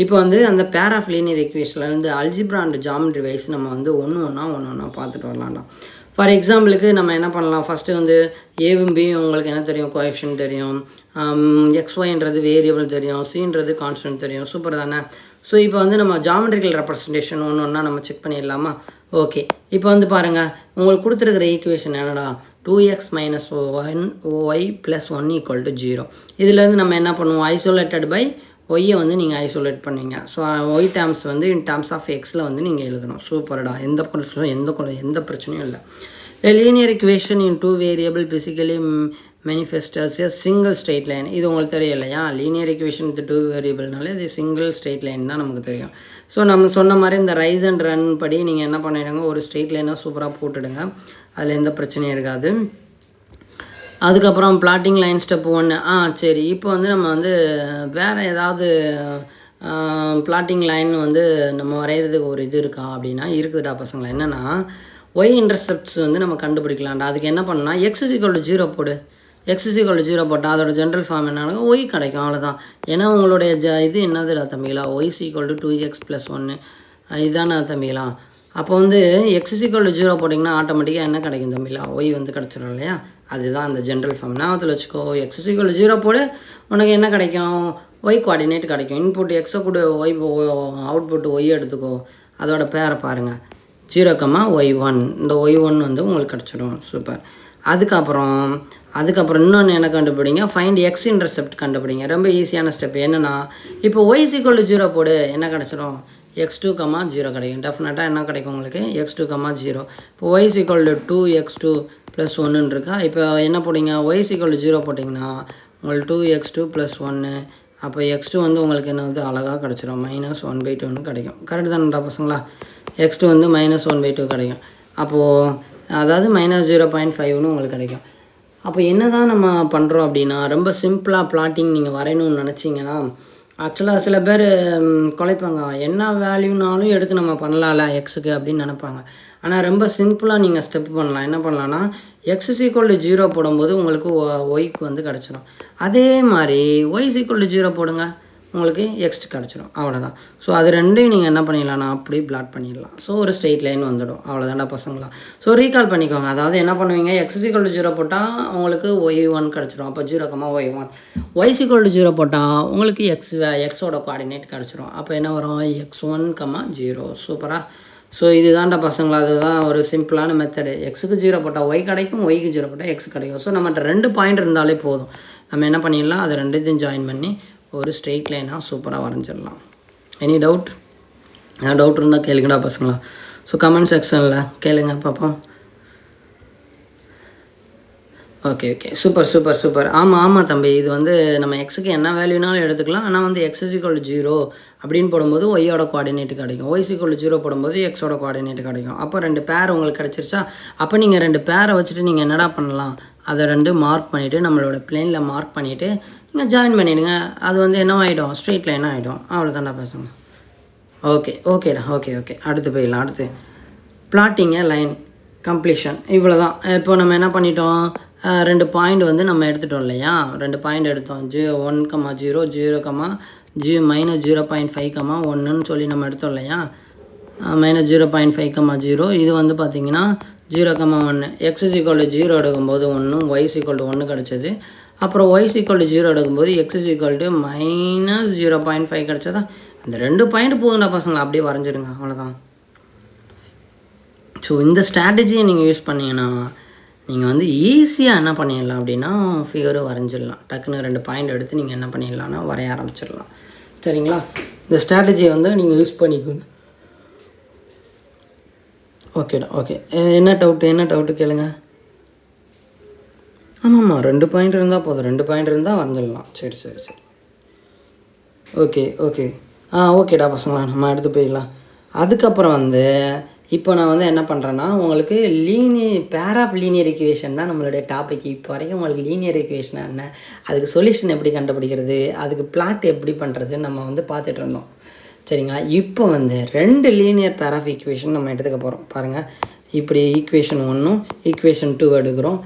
இப்போ வந்து அந்த பேர் ஆஃப் லீனியர் ஈக்குவேஷன்லேருந்து அல்ஜிப்ரா அண்ட் ஜாமெட்ரி வைஸ் நம்ம வந்து ஒன்று ஒன்றா பார்த்துட்டு வரலாம்டா. ஃபார் எக்ஸாம்பிளுக்கு நம்ம என்ன பண்ணலாம், ஃபஸ்ட்டு வந்து ஏவும் பியும் உங்களுக்கு என்ன தெரியும், கோஎஃபிஷியன்ட் தெரியும், XYன்றது வேரியபிள் தெரியும், சின்றது கான்ஸ்டன்ட் தெரியும். சூப்பர் தானே. ஸோ இப்போ வந்து நம்ம ஜாமெட்ரிக்கல் ரெப்ரசன்டேஷன் ஒன்றா நம்ம செக் பண்ணிடலாமா. ஓகே, இப்போ வந்து பாருங்கள், உங்களுக்கு கொடுத்துருக்கிற ஈக்குவேஷன் என்னடா, 2x - 1y + 1 = 0. இதுலேருந்து நம்ம என்ன பண்ணுவோம், ஐசோலேட்டட் பை ஒய்யை வந்து நீங்கள் ஐசோலேட் பண்ணுவீங்க. ஸோ ஒய் டேர்ம்ஸ் வந்து இன் டேர்ம்ஸ் ஆஃப் எக்ஸில் வந்து நீங்கள் எழுதணும். சூப்பர்டா, எந்த பிரச்சனையும் இல்லை. Linear equation in 2 variable physically manifest as a single straight line. இது உங்களுக்கு தெரியும் இல்லையா, லீனியர் ஈக்குவேஷன் 2 வேரியபிள்னாலே இது சிங்கிள் ஸ்ட்ரெயிட் லைன் தான் நமக்கு தெரியும். ஸோ நம்ம சொன்ன மாதிரி இந்த ரைஸ் அண்ட் ரன் படி நீங்கள் என்ன பண்ணிடுங்க, ஒரு ஸ்ட்ரெயிட் லைனாக சூப்பராக போட்டுடுங்க, அதில் எந்த பிரச்சனையும் இருக்காது. அதுக்கப்புறம் பிளாட்டிங் லைன் ஸ்டெப் 1. சரி, இப்போ வந்து நம்ம வந்து வேறு ஏதாவது பிளாட்டிங் லைன் வந்து நம்ம வரைகிறதுக்கு ஒரு இது இருக்கா அப்படின்னா இருக்குதுடா பசங்களா. என்னென்னா ஒய் இன்டர்செப்ட்ஸ் வந்து நம்ம கண்டுபிடிக்கலாம்டா. அதுக்கு என்ன பண்ணணும்னா x = 0 போடு. x = 0 போட்டால் அதோட ஜென்ரல் ஃபார்ம் என்னன்னா ஒய் கிடைக்கும், அவ்வளோதான். ஏன்னா உங்களுடைய இது என்னதுடா தம்பிகளா, y = 2x + 1 இதுதானே தம்பிகளா. அப்போ வந்து x = 0 போட்டிங்கன்னா ஆட்டோமேட்டிக்காக என்ன கிடைக்கும் தம்பிகளா, ஒய் வந்து கிடச்சிடும் இல்லையா. அதுதான் அந்த ஜென்ரல் ஃபார்ம். ஞாபகத்தில் வச்சுக்கோ, x = 0 போடு, உனக்கு என்ன கிடைக்கும், ஒய் கோஆர்டினேட் கிடைக்கும். இன்புட் எக்ஸை கூட ஒய், அவுட்புட் ஒய் எடுத்துக்கோ, அதோட பேரை பாருங்கள் 0, y1. இந்த y1 வந்து உங்களுக்கு கிடச்சிடும். சூப்பர். அதுக்கப்புறம் இன்னொன்று என்ன கண்டுபிடிங்க, ஃபைண்ட் எக்ஸ் இன்டர்செப்ட் கண்டுபிடிங்க. ரொம்ப ஈஸியான ஸ்டெப். என்னென்னா இப்போ y = 0 போடு, என்ன கிடச்சிடும், x2, 0 கிடைக்கும். டெஃபினட்டாக என்ன கிடைக்கும் உங்களுக்கு, x2, 0. இப்போ y = 2x2 + 1 இருக்கா. இப்போ என்ன போட்டிங்க, y = 0 போட்டிங்கன்னா உங்களுக்கு 2x2 + 1, அப்போ x2 வந்து உங்களுக்கு என்ன வந்து அழகாக கிடச்சிடும், -1/2 கிடைக்கும். கரெக்டு தானேடா பசங்களா, x2 வந்து -1/2 கிடைக்கும். அப்போது அதாவது -0.5 உங்களுக்கு கிடைக்கும். அப்போ என்ன தான் நம்ம பண்ணுறோம் அப்படின்னா, ரொம்ப சிம்பிளாக பிளாட்டிங் நீங்கள் வரையணும்னு நினச்சிங்கன்னா, ஆக்சுவலாக சில பேர் குலைப்பாங்க. என்ன வேல்யூனாலும் எடுத்து நம்ம பண்ணலாம்ல எக்ஸுக்கு அப்படின்னு நினைப்பாங்க. ஆனால் ரொம்ப சிம்பிளாக நீங்கள் ஸ்டெப் பண்ணலாம். என்ன பண்ணலான்னா, எக்ஸ் இஸ் ஈக்குவல் டு 0 போடும்போது உங்களுக்கு ஒய்க்கு வந்து கிடச்சிரும். அதே மாதிரி ஒய் இஸ் ஈக்குவல் டு 0 போடுங்க, உங்களுக்கு எக்ஸ் கிடச்சிரும். அவ்வளோதான். ஸோ அது ரெண்டையும் நீங்கள் என்ன பண்ணிடலாம்னா அப்படியே பிளாட் பண்ணிடலாம். ஸோ ஒரு ஸ்ட்ரெயிட் லைன் வந்துடும். அவ்வளோதான்டா பசங்களா. ஸோ ரீகால் பண்ணிக்கோங்க. அதாவது என்ன பண்ணுவீங்க, எக்ஸ் இஸ் ஈக்குவல் டு 0 போட்டால் உங்களுக்கு y1 கிடச்சிரும். அப்போ 0, y1. y is equal to 0 போட்டால் உங்களுக்கு எக்ஸோட கோஆர்டினேட் கிடச்சிரும். அப்போ என்ன வரும், x1, 0. சூப்பராக. ஸோ இதுதான்டா பசங்களா, அதுதான் ஒரு சிம்பிளான மெத்தடு. எக்ஸுக்கு 0 போட்டால் ஒய் கிடைக்கும், ஒய்க்கு 0 போட்டால் எக்ஸ் கிடைக்கும். ஸோ நம்மகிட்ட 2 பாயிண்ட் இருந்தாலே போதும். நம்ம என்ன பண்ணிடலாம், அதை ரெண்டுத்தையும் ஜாயின் பண்ணி ஒரு ஸ்ட்ரெயிட் லைனாக சூப்பராக வரைஞ்சிடலாம். Any doubt? டவுட் இருந்தால் கேளுங்கடா பசங்களா. ஸோ கமெண்ட் செக்ஷனில் கேளுங்க பார்ப்போம். Okay super. ஆமாம் தம்பி, இது வந்து நம்ம எக்ஸுக்கு என்ன வேல்யூனாலும் எடுத்துக்கலாம். ஆனால் வந்து எக்ஸ் இஸ் ஈக்குவல் டு 0 அப்படின்னு போடும்போது ஒய்யோட கோஆர்டினேட் கிடைக்கும், ஒய் இஸ் ஈக்குவல் டு 0 போடும்போது எக்ஸோட கோஆர்டினேட் கிடைக்கும். அப்போ 2 பேர் உங்களுக்கு கிடச்சிருச்சா. அப்போ நீங்கள் 2 பேரை வச்சுட்டு நீங்கள் என்னடா பண்ணலாம், அதை 2 மார்க் பண்ணிவிட்டு நம்மளோட பிளேனில் மார்க் பண்ணிவிட்டு நீங்கள் ஜாயின் பண்ணிவிடுங்க. அது வந்து என்ன ஆகிடும், ஸ்ட்ரெயிட் லைனாக ஆகிடும். அவ்வளோதான்டா பேசுங்க. ஓகேடா. ஓகே அடுத்து போயிடலாம். அடுத்து பிளாட்டிங்க லைன் கம்ப்ளீஷன். இவ்வளோ தான். இப்போ நம்ம என்ன பண்ணிட்டோம், 2 பாயிண்ட் வந்து நம்ம எடுத்துட்டோம் இல்லையா. 2 பாயிண்ட் எடுத்தோம். 1,0 -0.5,1ன்னு சொல்லி நம்ம எடுத்தோம் இல்லையா. -0.5,0 இது வந்து பார்த்திங்கன்னா 0,1. எக்ஸ் இஸ் ஈக்குவல் டு 0 எடுக்கும்போது 1, ஒய் இஸ் ஈக்குவல் டு 1 கிடச்சிது. அப்புறம் ஒய் இஸ் ஈக்குவல் டு 0 எடுக்கும்போது எக்ஸ் இஸ் ஈக்குவல் டு -0.5 கிடச்சதா. அந்த 2 பாயிண்ட் போதும்டா பசங்களை, அப்படியே வரைஞ்சிடுங்க. அவ்வளோதான். ஸோ இந்த ஸ்ட்ராட்டஜியை நீங்கள் யூஸ் பண்ணிங்கன்னா நீங்கள் வந்து ஈஸியாக என்ன பண்ணிடலாம் அப்படின்னா ஃபிகரும் வரைஞ்சிடலாம். டக்குன்னு 2 பாயிண்ட் எடுத்து நீங்கள் என்ன பண்ணிடலாம்னா வரைய ஆரம்பிச்சிடலாம். சரிங்களா. இந்த ஸ்ட்ராட்டஜியை வந்து நீங்கள் யூஸ் பண்ணிக்கோங்க. ஓகே. என்ன டவுட்டு கேளுங்க. ஆமாம் 2 பாயிண்ட் இருந்தால் போதும். 2 பாயிண்ட் இருந்தால் வரைஞ்சிடலாம். சரி. ஓகே. ஓகேடா பசங்களா, நம்ம எடுத்து போயிடலாம். அதுக்கப்புறம் வந்து இப்போ நான் வந்து என்ன பண்ணுறேன்னா, உங்களுக்கு பேர் ஆஃப் லீனியர் ஈக்குவேஷன் தான் நம்மளுடைய டாபிக். இப்போ வரைக்கும் உங்களுக்கு லீனியர் ஈக்குவேஷன் என்ன, அதுக்கு சொல்யூஷன் எப்படி கண்டுபிடிக்கிறது, அதுக்கு பிளாட் எப்படி பண்ணுறதுன்னு நம்ம வந்து பார்த்துட்டு இருந்தோம். சரிங்களா. இப்போ வந்து 2 லீனியர் பேர் ஆஃப் ஈக்குவேஷன் நம்ம எடுத்துக்க போகிறோம். பாருங்கள், இப்படி ஈக்குவேஷன் 1, ஈக்குவேஷன் 2 எடுக்கிறோம்.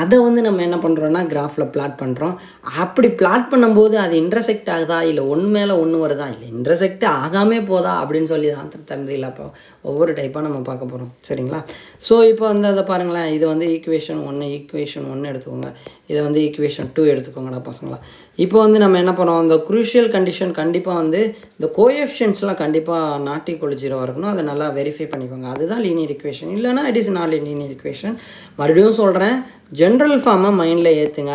அதை வந்து நம்ம என்ன பண்ணுறோன்னா கிராஃபில் பிளாட் பண்ணுறோம். அப்படி பிளாட் பண்ணும்போது அது இன்டர்செக்ட் ஆகுதா, இல்லை ஒன்று மேலே ஒன்று வருதா, இல்லை இன்டர்செக்ட் ஆகாமே போதா அப்படின்னு சொல்லி தான் தந்ததில்லை. அப்போ ஒவ்வொரு டைப்பாக நம்ம பார்க்க போகிறோம். சரிங்களா. ஸோ இப்போ வந்து அதை பாருங்களேன், இது வந்து ஈக்குவேஷன் 1 எடுத்துக்கோங்க. இதை வந்து ஈக்குவேஷன் 2 எடுத்துக்கோங்கடா பசங்களா. இப்போ வந்து நம்ம என்ன பண்ணுறோம், இந்த குரூஷியல் கண்டிஷன் கண்டிப்பாக வந்து இந்த கோஎஃபிஷியன்ட்ஸ்லாம் கண்டிப்பாக நாட் ஈக்குவல் 0 இருக்கணும். அதை நல்லா வெரிஃபை பண்ணிக்கோங்க. அதுதான் லீனியர் ஈக்குவேஷன். இல்லைனா it is not linear equation. மறுபடியும் சொல்கிறேன், ஜென்ரல் ஃபார்மை மைண்டில் ஏற்றுங்க.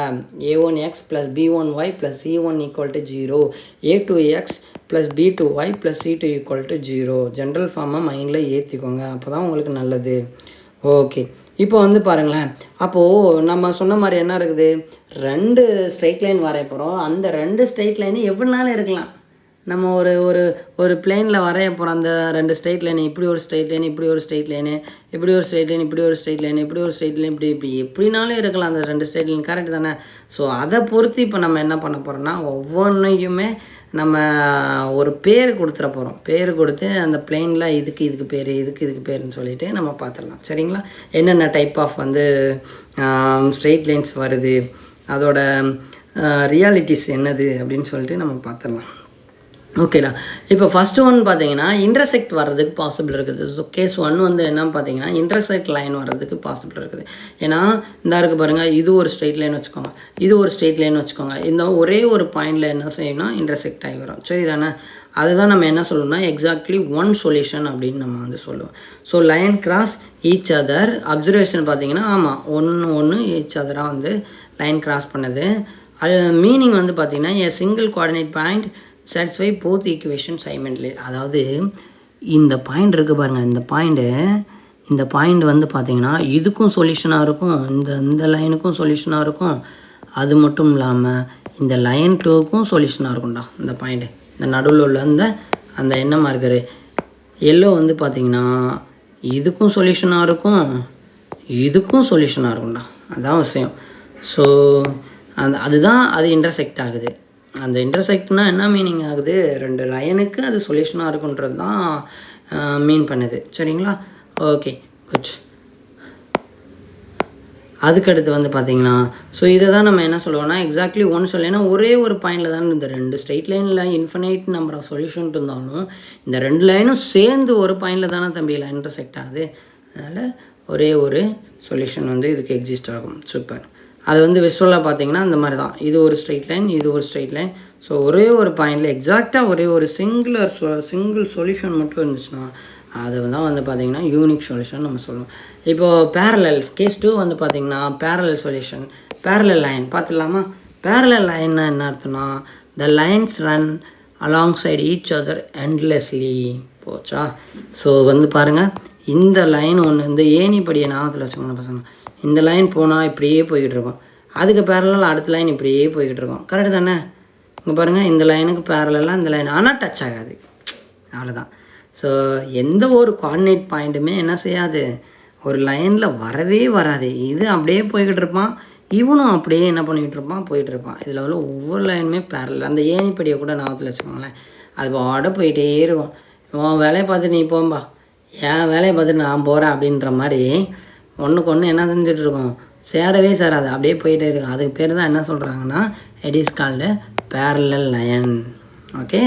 a1x + b1y + c1 = 0, a2x + b2y + c2 = 0. General ஃபார்மை மைண்டில் ஏற்றிக்கோங்க. அப்போ தான் உங்களுக்கு நல்லது. ஓகே. இப்போ வந்து பாருங்களேன், அப்போது நம்ம சொன்ன மாதிரி என்ன இருக்குது, 2 ஸ்ட்ரெயிட் லைன் வரைய போகிறோம். அந்த 2 ஸ்ட்ரெயிட் லைனு எவ்வளோ நாள் இருக்கலாம். நம்ம ஒரு பிளேனில் வரைய போகிறோம். அந்த 2 ஸ்ட்ரெயிட் லைனு, இப்படி ஒரு ஸ்ட்ரெயிட் லைன், இப்படி ஒரு ஸ்ட்ரெயிட் லைனு, இப்படி ஒரு ஸ்ட்ரெயிட் லைன், இப்படி ஒரு ஸ்ட்ரெயிட் லைன், இப்படி ஒரு ஸ்ட்ரெயிட் லைன், இப்படி எப்படினாலும் இருக்கலாம் அந்த 2 ஸ்ட்ரெயிட் லைன். கரெக்ட் தானே. ஸோ அதை பொறுத்து இப்போ நம்ம என்ன பண்ண போகிறோம்னா, ஒவ்வொன்றையுமே நம்ம ஒரு பேர் கொடுத்துட போகிறோம். பேர் கொடுத்து அந்த பிளேனில் இதுக்கு பேர், இதுக்கு பேருன்னு சொல்லிட்டு நம்ம பார்த்துடலாம். சரிங்களா. என்னென்ன டைப் ஆஃப் வந்து ஸ்ட்ரெயிட் லைன்ஸ் வருது, அதோட ரியாலிட்டிஸ் என்னது அப்படின்னு சொல்லிட்டு நம்ம பார்த்துடலாம். ஓகேடா. இப்போ ஃபஸ்ட்டு ஒன் பார்த்தீங்கன்னா இன்டர்செக்ட் வர்றதுக்கு பாசிபிள் இருக்குது. ஸோ கேஸ் 1 வந்து என்னன்னு பார்த்தீங்கன்னா இன்டர்செக்ட் லைன் வர்றதுக்கு பாசிபிள் இருக்குது. ஏன்னா இந்த இருக்குது பாருங்கள், இது ஒரு ஸ்ட்ரெயிட் லைன் வச்சுக்கோங்க, இது ஒரு ஸ்ட்ரெயிட் லைன் வச்சுக்கோங்க. இந்த ஒரே ஒரு பாயிண்டில் என்ன செய்யணும்னா இன்டர்செக்ட் ஆகி வரும். சரி தானே. அதுதான் நம்ம என்ன சொல்லணும்னா எக்ஸாக்ட்லி ஒன் சொல்யூஷன் அப்படின்னு நம்ம வந்து சொல்லுவோம். So line cross each other. Observation பார்த்தீங்கன்னா ஆமாம், ஒன்று ஈச் அதராக வந்து லைன் கிராஸ் பண்ணுது. அது மீனிங் வந்து பார்த்தீங்கன்னா a single coordinate point satisfy both equations simultaneously. அதாவது இந்த பாயிண்ட் இருக்குது பாருங்கள், இந்த பாயிண்ட் வந்து பார்த்தீங்கன்னா இதுக்கும் சொல்யூஷனாக இருக்கும், இந்த லைனுக்கும் சொல்யூஷனாக இருக்கும். அது மட்டும் இல்லாமல் இந்த லைன் 2க்கும் சொல்யூஷனாக இருக்கும்டா. இந்த பாயிண்ட் இந்த நடுவில் உள்ள அந்த என்ன மார்க்கரு எல்லோ வந்து பார்த்தீங்கன்னா இதுக்கும் சொல்யூஷனாக இருக்கும், இதுக்கும் சொல்யூஷனாக இருக்கும்டா. அதான் விஷயம். ஸோ அதுதான் அது இன்டர்செக்ட் ஆகுது. அந்த இன்டர்செக்ட்னா என்ன மீனிங் ஆகுது, 2 லைனுக்கு அது சொல்யூஷனாக இருக்குன்றது தான் மீன் பண்ணுது. சரிங்களா? Okay, good. அதுக்கடுத்து வந்து பார்த்தீங்கன்னா, ஸோ இதை தான் நம்ம என்ன சொல்லுவோம்னா எக்ஸாக்ட்லி ஒன் சொல்லேன்னா ஒரே ஒரு பாயிண்டில் தான் இந்த 2 ஸ்ட்ரெயிட் லைனில் இன்ஃபினைட் நம்பர் ஆஃப் சொல்யூஷன் இருந்தாலும் இந்த 2 லைனும் சேர்ந்து ஒரு பாயிண்டில் தானே தம்பி இன்டர்செக்ட் ஆகுது. அதனால் ஒரே ஒரு சொல்யூஷன் வந்து இதுக்கு எக்ஸிஸ்ட் ஆகும். சூப்பர். அது வந்து விஷுவலாக பார்த்தீங்கன்னா இந்த மாதிரி தான், இது ஒரு ஸ்ட்ரெயிட் லைன், இது ஒரு ஸ்ட்ரெயிட் லைன். ஸோ ஒரே ஒரு பாயிண்டில் எக்ஸாக்டாக ஒரே ஒரு சிங்கிள் சொல்யூஷன் மட்டும் இருந்துச்சுன்னா அது தான் வந்து பார்த்திங்கன்னா யூனிக் சொல்யூஷன் நம்ம சொல்லுவோம். இப்போது பேரலல் கேஸ் 2 வந்து பார்த்திங்கன்னா பேரலல் சொல்யூஷன், பேரலல் லைன் பார்த்துடலாமா? பேரலல் லைன்னா என்ன அர்த்தம்னா the lines run along side each other endlessly. போச்சா? ஸோ வந்து பாருங்கள், இந்த லைன் ஒன்று இந்த ஏணிப்படியை ஞாபகத்தில் வச்சுக்கோங்க பசங்க. இந்த லைன் போனால் இப்படியே போய்கிட்டு இருக்கும், அதுக்கு பேரலாக அடுத்த லைன் இப்படியே போய்கிட்டு இருக்கும். கரெக்டு தானே? இங்கே பாருங்கள், இந்த லைனுக்கு பேரலாக இந்த லைன் ஆனால் டச் ஆகாது, அவ்வளோதான். ஸோ எந்த ஒரு கோஆர்டினேட் பாயிண்ட்டுமே என்ன செய்யாது, ஒரு லைனில் வரவே வராது. இது அப்படியே போய்கிட்டு இருப்பான், இவனும் அப்படியே என்ன பண்ணிகிட்டு இருப்பான், போயிட்டு இருப்பான். இதில் உள்ள ஒவ்வொரு லைனுமே பேரல். அந்த ஏணிப்படியை கூட ஞாபகத்தில் வச்சுக்கோங்களேன், அது பாட போயிட்டே இருக்கும். உன் வேலையை பார்த்துட்டு நீ போம்பா, என் வேலையை பார்த்துட்டு நான் போகிறேன் அப்படின்ற மாதிரி ஒன்றுக்கு ஒன்று என்ன செஞ்சுட்டு இருக்கோம், சேரவே சேராது, அப்படியே போயிட்டே இருக்கும். அதுக்கு பேர் தான் என்ன சொல்கிறாங்கன்னா it is called parallel line. Okay,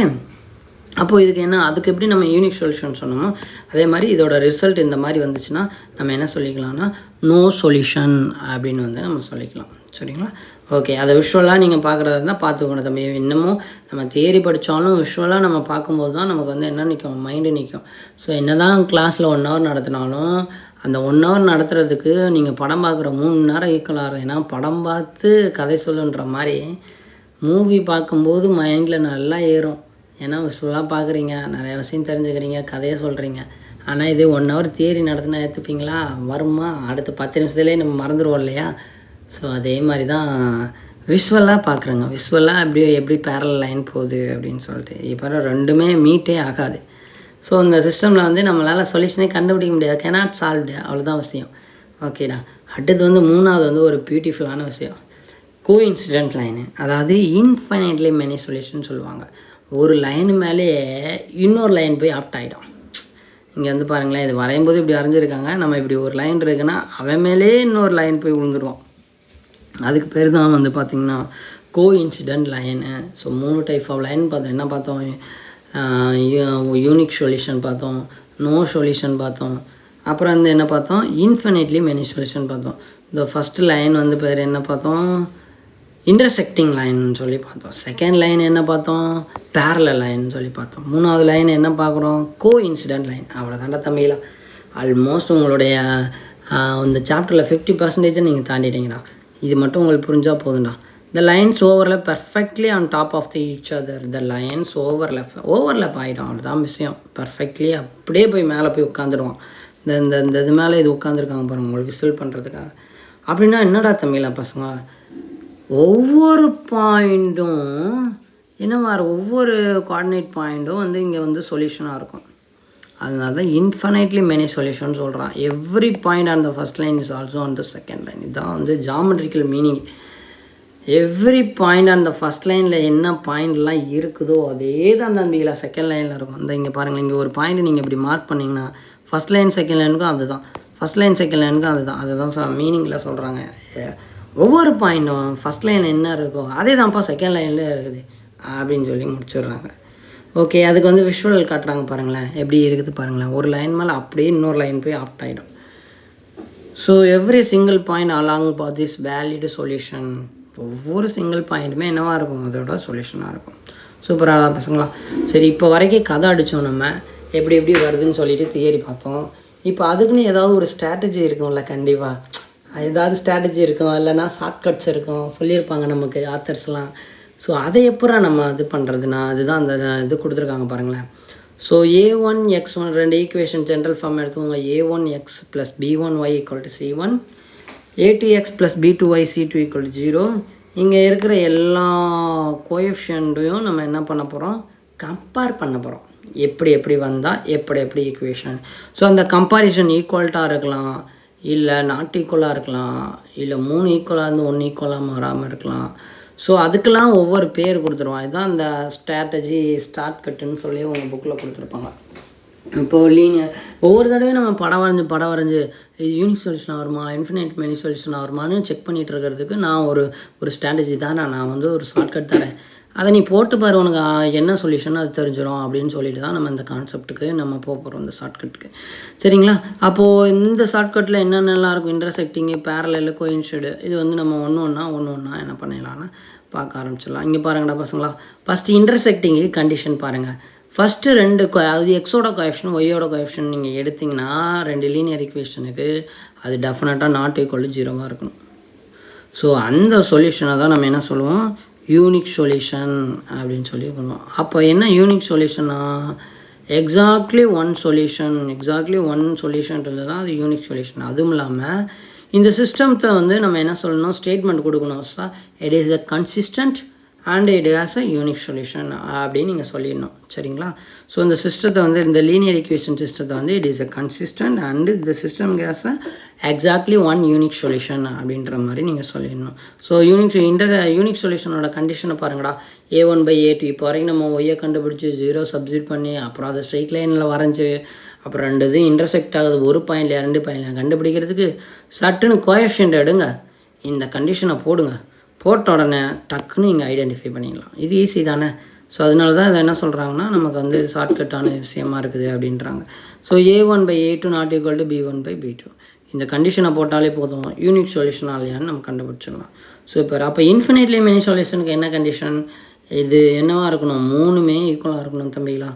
அப்போது இதுக்கு என்ன, அதுக்கு எப்படி நம்ம யூனிக் சொல்யூஷன் சொன்னோமோ அதே மாதிரி இதோட ரிசல்ட் இந்த மாதிரி வந்துச்சுன்னா நம்ம என்ன சொல்லிக்கலாம்னா நோ சொல்யூஷன் அப்படின்னு வந்து நம்ம சொல்லிக்கலாம். சரிங்களா? ஓகே, அதை விஷுவலாக நீங்கள் பார்க்குறதா இருந்தால் பார்த்துக்கணும் தம்பி. இன்னமும் நம்ம தியரி படித்தாலும் விஷுவலாக நம்ம பார்க்கும்போது தான் நமக்கு வந்து என்ன நிற்கும், மைண்டு நிற்கும். ஸோ என்ன தான் கிளாஸில் 1 hour நடத்தினாலும் அந்த 1 hour நடத்துறதுக்கு நீங்கள் படம் பார்க்குற 3 மணி நேரம் ஈக்குவலாக இருக்கும். ஏன்னா படம் பார்த்து கதை சொல்லுன்ற மாதிரி மூவி பார்க்கும்போது மைண்டில் நல்லா ஏறும். ஏன்னா விஷுவலாக பார்க்குறீங்க, நிறைய விஷயம் தெரிஞ்சுக்கிறீங்க, கதையை சொல்கிறீங்க. ஆனால் இது 1 hour தியரி நடத்தினா ஏற்றுப்பீங்களா? வருமா? அடுத்த 10 நிமிஷத்துலேயே நம்ம மறந்துடுவோம் இல்லையா? ஸோ அதே மாதிரி தான் விஷுவலாக பார்க்குறேங்க. விஷுவலாக எப்படி பேரல் லைன் போகுது அப்படின்னு சொல்லிட்டு இப்போ ரெண்டுமே மீட்டே ஆகாது. ஸோ இந்த சிஸ்டமில் வந்து நம்மளால் சொல்யூஷனே கண்டுபிடிக்க முடியாது, கேனாட் சால்வ்டு, அவ்வளோதான் விஷயம். ஓகேடா. அடுத்தது வந்து 3வது வந்து ஒரு பியூட்டிஃபுல்லான விஷயம், கோஇன்சிடென்ட் லைனு. அதாவது இன்ஃபைனைட்லி மெனி சொல்யூஷன் சொல்லுவாங்க. ஒரு லைனு மேலேயே இன்னொரு லைன் போய் ஆப்ட் ஆகிடும். இங்கே வந்து பாருங்களேன், இது வரையும்போது இப்படி வரைஞ்சிருக்காங்க, நம்ம இப்படி ஒரு லைன் இருக்குன்னா அவன் மேலேயே இன்னொரு லைன் போய் விழுந்துடுவோம். அதுக்கு பேர் தான் வந்து பார்த்திங்கன்னா coincident line. So 3 type of line பார்த்தோம். என்ன பார்த்தோம்? யூனிக் சொல்யூஷன் பார்த்தோம், நோ சொல்யூஷன் பார்த்தோம், அப்புறம் வந்து என்ன பார்த்தோம், இன்ஃபினைட்லி மெனி சொல்யூஷன் பார்த்தோம். இந்த ஃபஸ்ட்டு லைன் வந்து பேர் என்ன பார்த்தோம், இன்டர்செக்டிங் லைன் சொல்லி பார்த்தோம். செகண்ட் லைன் என்ன பார்த்தோம், பேரலல் லைன் சொல்லி பார்த்தோம். 3வது லைன் என்ன பார்க்குறோம், கோஇன்சிடென்ட் லைன். அவ்வளோதாண்டா தம்பிலாம். ஆல்மோஸ்ட் உங்களுடைய இந்த சாப்டரில் 50% நீங்கள் தாண்டிட்டீங்கடா. இது மட்டும் உங்களுக்கு புரிஞ்சால் போதும்டா. The lines overlap perfectly on top of each other. The lines overlap ஆகிடும், அதுதான் விஷயம். பர்ஃபெக்ட்லி அப்படியே போய் மேலே போய் உட்காந்துருவான். இந்த இது மேலே இது உட்காந்துருக்காங்க பாருங்கள், உங்களுக்கு விசில் பண்ணுறதுக்காக. அப்படின்னா என்னடா தமிழா பசங்க, ஒவ்வொரு பாயிண்ட்டும் என்னவா ஒவ்வொரு கோஆர்டினேட் பாயிண்ட்டும் வந்து இங்கே வந்து சொல்யூஷனாக இருக்கும். அதனால தான் இன்ஃபைனைட்லி மெனி சொல்யூஷன் சொல்கிறான். Every point on the first line is also on the second line. இதுதான் வந்து ஜாமெட்ரிக்கல் மீனிங். எவ்ரி பாயிண்ட் அந்த ஃபஸ்ட் லைனில் என்ன பாயிண்ட்லாம் இருக்குதோ அதே தான் தம்பிங்களா செகண்ட் லைனில் இருக்கும். இந்த இங்கே பாருங்கள், இங்கே ஒரு பாயிண்ட் நீங்கள் இப்படி மார்க் பண்ணிங்கன்னா ஃபஸ்ட் லைன் செகண்ட் லைனுக்கும் அதுதான், ஃபஸ்ட் லைன் செகண்ட் லைனுக்கும் அதுதான் மீனிங்கில் சொல்கிறாங்க. ஒவ்வொரு பாயிண்ட்டும் ஃபஸ்ட் லைன் என்ன இருக்கோ அதே தான்ப்பா செகண்ட் லைனில் இருக்குது அப்படின்னு சொல்லி முடிச்சிடுறாங்க. ஓகே, அதுக்கு வந்து விஷுவல் காட்டுறாங்க பாருங்களேன், எப்படி இருக்குது பாருங்களேன். ஒரு லைன் மேலே அப்படியே இன்னொரு லைன் போய் ஆப்ட் ஆகிடும். So every single point along path this valid solution. ஒவ்வொரு சிங்கிள் பாயிண்ட்டுமே என்னவாக இருக்கும், அதோட சொல்யூஷனாக இருக்கும். சூப்பராக பசங்களா. சரி, இப்போ வரைக்கும் கதை அடித்தோம், நம்ம எப்படி எப்படி வருதுன்னு சொல்லிட்டு தியரி பார்த்தோம். இப்போ அதுக்குன்னு ஏதாவது ஒரு ஸ்ட்ராட்டஜி இருக்கும்ல, கண்டிப்பாக ஏதாவது ஸ்ட்ராட்டஜி இருக்கும், இல்லைனா ஷார்ட்கட்ஸ் இருக்கும், சொல்லியிருப்பாங்க நமக்கு ஆத்தர்ஸ்லாம். ஸோ அதை எப்போ நம்ம இது பண்ணுறதுனா, அதுதான் அந்த இது கொடுத்துருக்காங்க பாருங்களேன். So a1 x1 2 equation general form எடுத்துக்கோங்க. a1x + b1y = c1, a2x + b2y c2 = 0. இங்கே இருக்கிற எல்லா கோஎஃபிஷியண்ட்டையும் நம்ம என்ன பண்ண போகிறோம், கம்பேர் பண்ண போகிறோம். எப்படி வந்தால் எப்படி ஈக்குவேஷன். ஸோ அந்த கம்பாரிஷன் ஈக்குவல்ட்டாக இருக்கலாம், இல்லை நாட் ஈக்குவலாக இருக்கலாம், இல்லை 3 ஈக்குவலாக இருந்து 1 ஈக்குவலாக மாறாமல் இருக்கலாம். ஸோ அதுக்கெல்லாம் ஒவ்வொரு பேர் கொடுத்துருவான். இதுதான் இந்த ஸ்ட்ராட்டஜி ஸ்டார்ட் கட்டுன்னு சொல்லி உங்கள் புக்கில் கொடுத்துருப்பாங்க. இப்போது லீனியர் ஒவ்வொரு தடவையும் நம்ம படம் வரைஞ்சி இது யூனிக் சொல்யூஷன் வருமா, இன்ஃபினைட் மெனி சொல்யூஷன் வருமானு செக் பண்ணிகிட்டு இருக்கிறதுக்கு நான் ஒரு ஸ்ட்ராட்டஜி தான் நான் வந்து ஒரு ஷார்ட்கட் தரேன். அதை நீ போட்டு பாரு, உனக்கு என்ன சொல்யூஷன் அது தெரிஞ்சிடும் அப்படின்னு சொல்லிட்டு தான் நம்ம இந்த கான்செப்ட்டுக்கு நம்ம போக போகிறோம், இந்த ஷார்ட்கட்டுக்கு. சரிங்களா? அப்போது இந்த ஷார்ட்கட்டில் என்னென்னலாம் இருக்கும், இன்டர்செக்டிங்கு, பேரலல், கோயின்சைடு, இது வந்து நம்ம ஒன்று ஒன்றா என்ன பண்ணிடலாம்னா பார்க்க ஆரம்பிச்சிடலாம். இங்கே பாருங்கடா பசங்களா, ஃபஸ்ட்டு இன்டர்செக்டிங்கு கண்டிஷன் பாருங்கள். ஃபஸ்ட்டு 2 அதாவது எக்ஸோட கோஎஃபிஷியன்ட் ஒய்யோட கோஎஃபிஷியன்ட் நீங்கள் எடுத்திங்கன்னா 2 லீனியர் ஈக்குவேஷனுக்கு அது டெஃபினட்டாக நாட் ஈக்குவல் டு 0வாக இருக்கணும். ஸோ அந்த சொல்யூஷனை தான் நம்ம என்ன சொல்லுவோம், யூனிக் சொல்யூஷன் அப்படின்னு சொல்லி பண்ணுவோம். அப்போ என்ன யூனிக் சொல்யூஷனா, எக்ஸாக்ட்லி ஒன் சொல்யூஷன்றது தான் அது யூனிக் சொல்யூஷன். அதுவும் இல்லாமல் இந்த சிஸ்டத்தை வந்து நம்ம என்ன சொல்லணும், ஸ்டேட்மெண்ட் கொடுக்கணும். So it is a consistent and it has a unique solution அப்படின்னு நீங்கள் சொல்லிடணும். சரிங்களா? ஸோ இந்த சிஸ்டத்தை வந்து இந்த லீனியர் ஈக்குவேஷன் சிஸ்டத்தை வந்து it is a consistent and இந்த system has a exactly one unique solution அப்படின்ற மாதிரி நீங்கள் சொல்லிடணும். ஸோ யூனிக் சொல்யூஷனோட கண்டிஷனை பாருங்கடா, a1/a2. இப்போ வரைக்கும் நம்ம ஒய்யை கண்டுபிடிச்சி 0 சப்ஸ்டியூட் பண்ணி அப்புறம் அதை ஸ்ட்ரைட் லைனில் வரைஞ்சி அப்புறம் 2 இது இன்டர்செக்ட் ஆகுது, 1 பாயிண்ட்ல 2 பாயிண்ட்ல கண்டுபிடிக்கிறதுக்கு சட்டுன்னு கோஎஃபிஷியன்ட் எடுங்க, இந்த கண்டிஷனை போடுங்க, போட்ட உடனே டக்குன்னு இங்கே ஐடென்டிஃபை பண்ணிடலாம். இது ஈஸி தானே? ஸோ அதனால தான் இதை என்ன சொல்கிறாங்கன்னா நமக்கு வந்து ஷார்ட்கட்டான விஷயமா இருக்குது அப்படின்றாங்க. So a1/a2 not equal to b1/b2. இந்த கண்டிஷனை போட்டாலே போதும், யூனிக் சொல்யூஷன் இல்லையான்னு நம்ம கண்டுபிடிச்சிடலாம். சூப்பர். அப்போ இன்ஃபினைட்லி மெனி சொல்யூஷனுக்கு என்ன கண்டிஷன், இது என்னவாக இருக்கணும், 3மே ஈக்குவலாக இருக்கணும் தம்பிங்களா.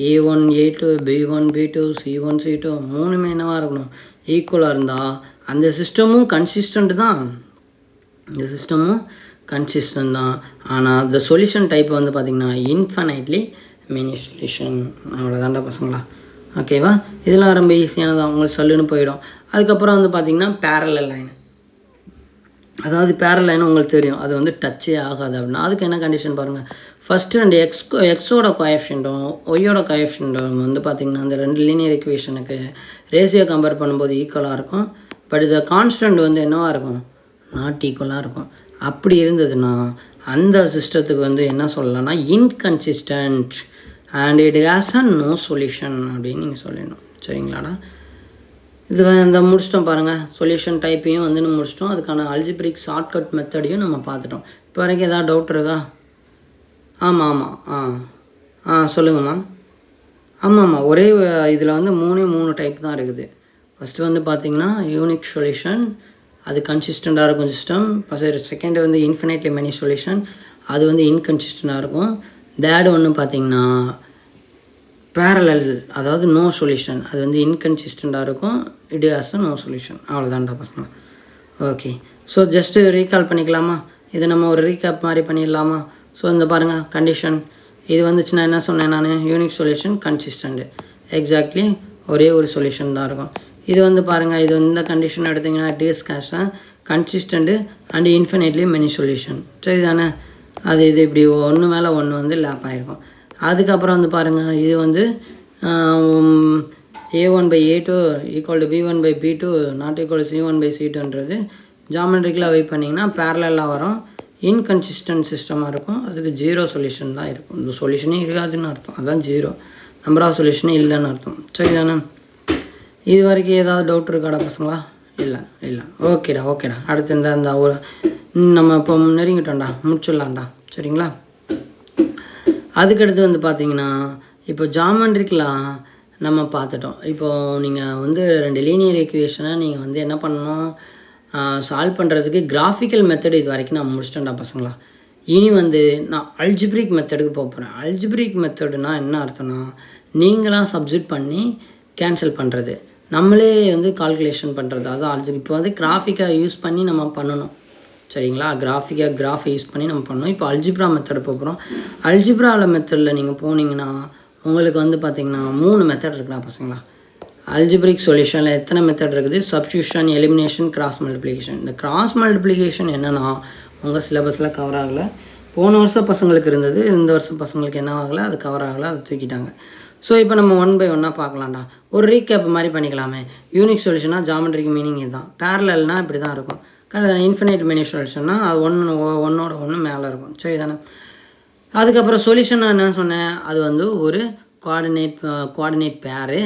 a1 a2 b1 b2 c1 c2 3மே என்னவாக இருக்கணும், ஈக்குவலாக இருந்தால் அந்த சிஸ்டமும் கன்சிஸ்டன்ட் தான், இந்த சிஸ்டமும் கன்சிஸ்டன்ட் தான். ஆனால் இந்த சொல்யூஷன் டைப் வந்து பார்த்திங்கன்னா இன்ஃபைனைட்லி மெனி சொல்யூஷன். அவ்வளோதான்டா பசங்களா. ஓகேவா? இதெல்லாம் ரொம்ப ஈஸியானது, அவங்களுக்கு சொல்லுன்னு போயிடும். அதுக்கப்புறம் வந்து பார்த்திங்கன்னா பேரலல் லைன். அதாவது பேரலல் லைன் உங்களுக்கு தெரியும், அது வந்து டச்சே ஆகாது அப்படின்னா அதுக்கு என்ன கண்டிஷன் பாருங்கள். ஃபஸ்ட்டு 2 எக்ஸோட கோஎஃபிஷியன்ட்டும் ஒய்யோட கோஎஃபிஷியன்ட்டும் வந்து பார்த்திங்கன்னா அந்த 2 லீனியர் ஈக்குவேஷனுக்கு ரேஷியோ கம்பேர் பண்ணும்போது ஈக்குவலாக இருக்கும். பட் இந்த கான்ஸ்டன்ட் வந்து என்னவாக இருக்கும், நாட் ஈக்குவலாக இருக்கும். அப்படி இருந்ததுன்னா அந்த சிஸ்டத்துக்கு வந்து என்ன சொல்லலாம்னா inconsistent and it has a no solution அப்படின்னு நீங்கள் சொல்லணும். சரிங்களாடா? இது இந்த முடிச்சிட்டோம் பாருங்கள், சொல்யூஷன் டைப்பையும் வந்து நம்ம முடிச்சிட்டோம், அதுக்கான அல்ஜிப்ரிக் ஷார்ட்கட் மெத்தடையும் நம்ம பார்த்துட்டோம். இப்போ வரைக்கும் ஏதாவது டவுட் இருக்கா? ஆமாம் சொல்லுங்கம்மா. ஆமாம் ஒரே இதில் வந்து 3 டைப் தான் இருக்குது. ஃபஸ்ட்டு வந்து பார்த்திங்கன்னா யூனிக் சொல்யூஷன், அது கன்சிஸ்டண்ட்டாக இருக்கும் சிஸ்டம். செகண்ட் வந்து இன்ஃபினைட்லி மெனி சொல்யூஷன், அது வந்து இன்கன்சிஸ்டண்ட்டாக இருக்கும். தேர்டு ஒன்று பார்த்திங்கன்னா பேரலல், அதாவது நோ சொல்யூஷன், அது வந்து இன்கன்சிஸ்டண்ட்டாக இருக்கும். It has no solution. அவ்வளோதான்டா பசங்க. ஓகே. ஸோ ஜஸ்ட்டு ரீகால் பண்ணிக்கலாமா, இதை நம்ம ஒரு ரீகேப் மாதிரி பண்ணிடலாமா? ஸோ இந்த பாருங்கள் கண்டிஷன், இது வந்துச்சுன்னா என்ன சொன்னேன் நான், யூனிக் சொல்யூஷன் கன்சிஸ்டண்ட்டு, எக்ஸாக்ட்லி ஒரே ஒரு சொல்யூஷன் தான் இருக்கும். இது வந்து பாருங்கள், இது இந்த கண்டிஷன் எடுத்திங்கன்னா it is consistent and infinitely many solution. சரி தானே? அது இது இப்படி ஒன்று மேலே ஒன்று வந்து லேப் ஆகிருக்கும். அதுக்கப்புறம் வந்து பாருங்கள், இது வந்து a1/a2 equal to b1/b2 not equal c1/c2ன்றது ஜாமெட்ரிக்கலாக வெயிட் பண்ணிங்கன்னா பேரலாக வரும், இன்கன்சிஸ்டன்ட் சிஸ்டமாக இருக்கும், அதுக்கு 0 சொல்யூஷன் தான் இருக்கும். இந்த சொல்யூஷனே இருக்காதுன்னு அர்த்தம், அதுதான் 0 நம்பர் ஆஃப் சொல்யூஷனே இல்லைன்னு அர்த்தம். சரி தானே? இது வரைக்கும் ஏதாவது டவுட் இருக்காடா பசங்களா? இல்லை ஓகேடா. அடுத்து இந்த ஒரு நம்ம இப்போ நெருங்கிட்டோம்டா, முடிச்சிடலாம்டா. சரிங்களா? அதுக்கடுத்து வந்து பார்த்திங்கன்னா இப்போ ஜாமெட்ரிக்கெலாம் நம்ம பார்த்துட்டோம். இப்போது நீங்கள் வந்து 2 லீனியர் ஈக்குவேஷனை நீங்கள் வந்து என்ன பண்ணணும், சால்வ் பண்ணுறதுக்கு கிராஃபிக்கல் மெத்தட் இது வரைக்கும் நான் முடிச்சிட்டேன்டா பசங்களா. இனி வந்து நான் அல்ஜிப்ரிக் மெத்தடுக்கு போக போகிறேன். அல்ஜிப்ரிக் மெத்தடுனா என்ன அர்த்தம்னா, நீங்களாம் சப்ஸ்டிட் பண்ணி கேன்சல் பண்ணுறது, நம்மளே வந்து கால்குலேஷன் பண்ணுறது, அதான் இப்போ வந்து கிராஃபிக்காக யூஸ் பண்ணி நம்ம பண்ணணும். சரிங்களா? கிராஃபை யூஸ் பண்ணி நம்ம பண்ணணும். இப்போ அல்ஜிப்ரா மெத்தட் போகிறோம். அல்ஜிப்ராவில் மெத்தடில் நீங்கள் போனீங்கன்னா உங்களுக்கு வந்து பார்த்திங்கன்னா 3 மெத்தட் இருக்குடா பசங்களா. அல்ஜிப்ரிக் சொல்யூஷனில் எத்தனை மெத்தட் இருக்குது, சப்ஸ்டியூஷன், எலிமினேஷன், கிராஸ் மல்டிப்ளிகேஷன். இந்த கிராஸ் மல்டிப்ளிகேஷன் என்னென்னா உங்கள் சிலபஸில் கவர் ஆகலை. போன வருஷம் பசங்களுக்கு இருந்தது, இந்த வருஷம் பசங்களுக்கு என்ன ஆகலை, அது கவர் ஆகலை, அதை தூக்கிட்டாங்க. ஸோ இப்போ நம்ம 1 by 1 பார்க்கலாம்டா. ஒரு ரீகேப் மாதிரி பண்ணிக்கலாமே. யூனிக் சொல்யூஷனாக ஜாமெட்ரிக் மீனிங் இதுதான். பேரலல்னா இப்படி தான் இருக்கும். கரெக்டாக இன்ஃபினைட் மெனி சொல்யூஷன்னா அது ஒன்னோட ஒன்று மேலே இருக்கும். சரி தானே. அதுக்கப்புறம் சொல்யூஷன் நான் என்ன சொன்னேன், அது வந்து ஒரு கோஆர்டினேட் பேரு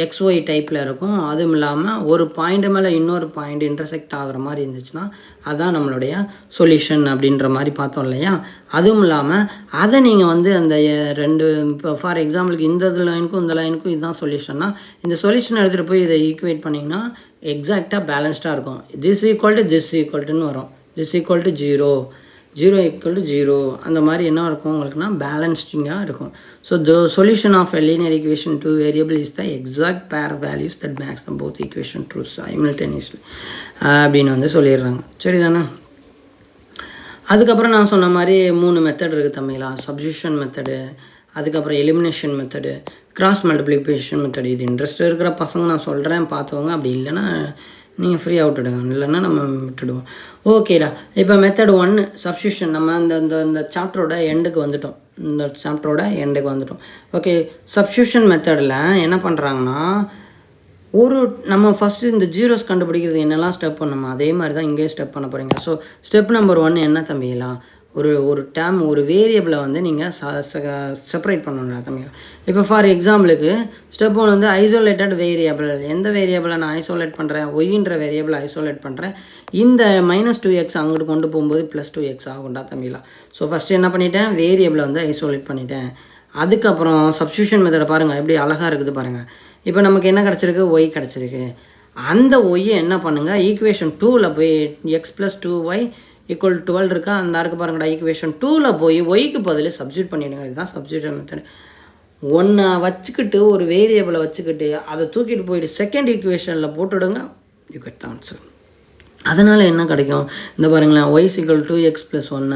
XY டைப்பில் இருக்கும். அதுவும் இல்லாமல் ஒரு பாயிண்ட் மேலே இன்னொரு பாயிண்ட் இன்டர்செக்ட் ஆகிற மாதிரி இருந்துச்சுன்னா அதுதான் நம்மளுடைய சொல்யூஷன் அப்படின்ற மாதிரி பார்த்தோம் இல்லையா. அதுவும் இல்லாமல் அதை நீங்கள் வந்து அந்த ரெண்டு இப்போ ஃபார் எக்ஸாம்பிளுக்கு இந்த லைனுக்கும் இந்த லைனுக்கும் இதுதான் சொல்யூஷன்னா இந்த சொல்யூஷன் எடுத்துகிட்டு போய் இதை ஈக்குவேட் பண்ணிங்கன்னா எக்ஸாக்டாக பேலன்ஸ்டாக இருக்கும். திஸ் ஈக்குவல்ட்டுன்னு வரும். This equal to 0 equal to 0 அந்த மாதிரி என்ன இருக்கும் உங்களுக்குன்னா பேலன்ஸ்டிங்காக இருக்கும். So the solution of a linear equation two variable is the exact pair of values that makes them both equation true simultaneously அப்படின்னு வந்து சொல்லிடுறாங்க. சரிதானே. அதுக்கப்புறம் நான் சொன்ன மாதிரி 3 மெத்தட் இருக்குது தம்பிங்களா. சப்ஸ்டியூஷன் மெத்தடு, அதுக்கப்புறம் elimination method, cross multiplication method. இது இன்ட்ரெஸ்ட் இருக்கிற பசங்க நான் சொல்கிறேன் பார்த்துக்கோங்க. அப்படி இல்லைன்னா நீங்கள் ஃப்ரீ விட்டுடுங்க, இல்லைன்னா நம்ம விட்டுடுவோம். ஓகேடா. இப்போ மெத்தட் 1 சப்ஸ்டியூஷன். நம்ம இந்த சாப்டரோட எண்டுக்கு வந்துட்டோம். ஓகே. சப்ஸ்டியூஷன் மெத்தடில் என்ன பண்ணுறாங்கன்னா நம்ம ஃபஸ்ட்டு இந்த ஜீரோஸ் கண்டுபிடிக்கிறது என்னெல்லாம் ஸ்டெப் பண்ணணுமோ அதே மாதிரி தான் இங்கேயே ஸ்டெப் பண்ண போகிறீங்க. ஸோ ஸ்டெப் நம்பர் 1 என்ன தம்பிங்களா, ஒரு டேம் ஒரு வேரியபிளை வந்து நீங்கள் செப்பரேட் பண்ணணும் தம்பிங்களா. இப்போ ஃபார் எக்ஸாம்பிளுக்கு ஸ்டெப் 1 வந்து ஐசோலேட்டட் வேரியபிள். எந்த வேரியபிளை நான் ஐசோலேட் பண்ணுறேன், ஒய்ன்ற வேரியபிளை ஐசோலேட் பண்ணுறேன். இந்த -2x அங்கிட்டு கொண்டு போகும்போது +2x ஆகும்டா தம்பிங்களா. ஸோ ஃபஸ்ட்டு என்ன பண்ணிட்டேன், வேரியபிளை வந்து ஐசோலேட் பண்ணிட்டேன். அதுக்கப்புறம் சப்ஸ்டியூஷன் மெத்தடை பாருங்கள் எப்படி அழகாக இருக்குது பாருங்கள். இப்போ நமக்கு என்ன கிடச்சிருக்கு, ஒய் கிடச்சிருக்கு. அந்த ஒய்யை என்ன பண்ணுங்கள், ஈக்குவேஷன் 2ல் போய் x + 2y = 12 இருக்கா, அந்த இருக்கு பாருங்கடா. ஈக்குவேஷன் 2ல் போய் ஒய்க்கு பதில் சப்ஸ்டியூட் பண்ணிவிடுங்க. இதுதான் சப்ஸ்டியூஷன் மெத்தட். ஒன்றை வச்சுக்கிட்டு ஒரு வேரியபிளை வச்சுக்கிட்டு அதை தூக்கிட்டு போயிட்டு செகண்ட் ஈக்குவேஷனில் போட்டுவிடுங்க. You get the answer. அதனால் என்ன கிடைக்கும், இந்த பாருங்களேன், y = 2x + 1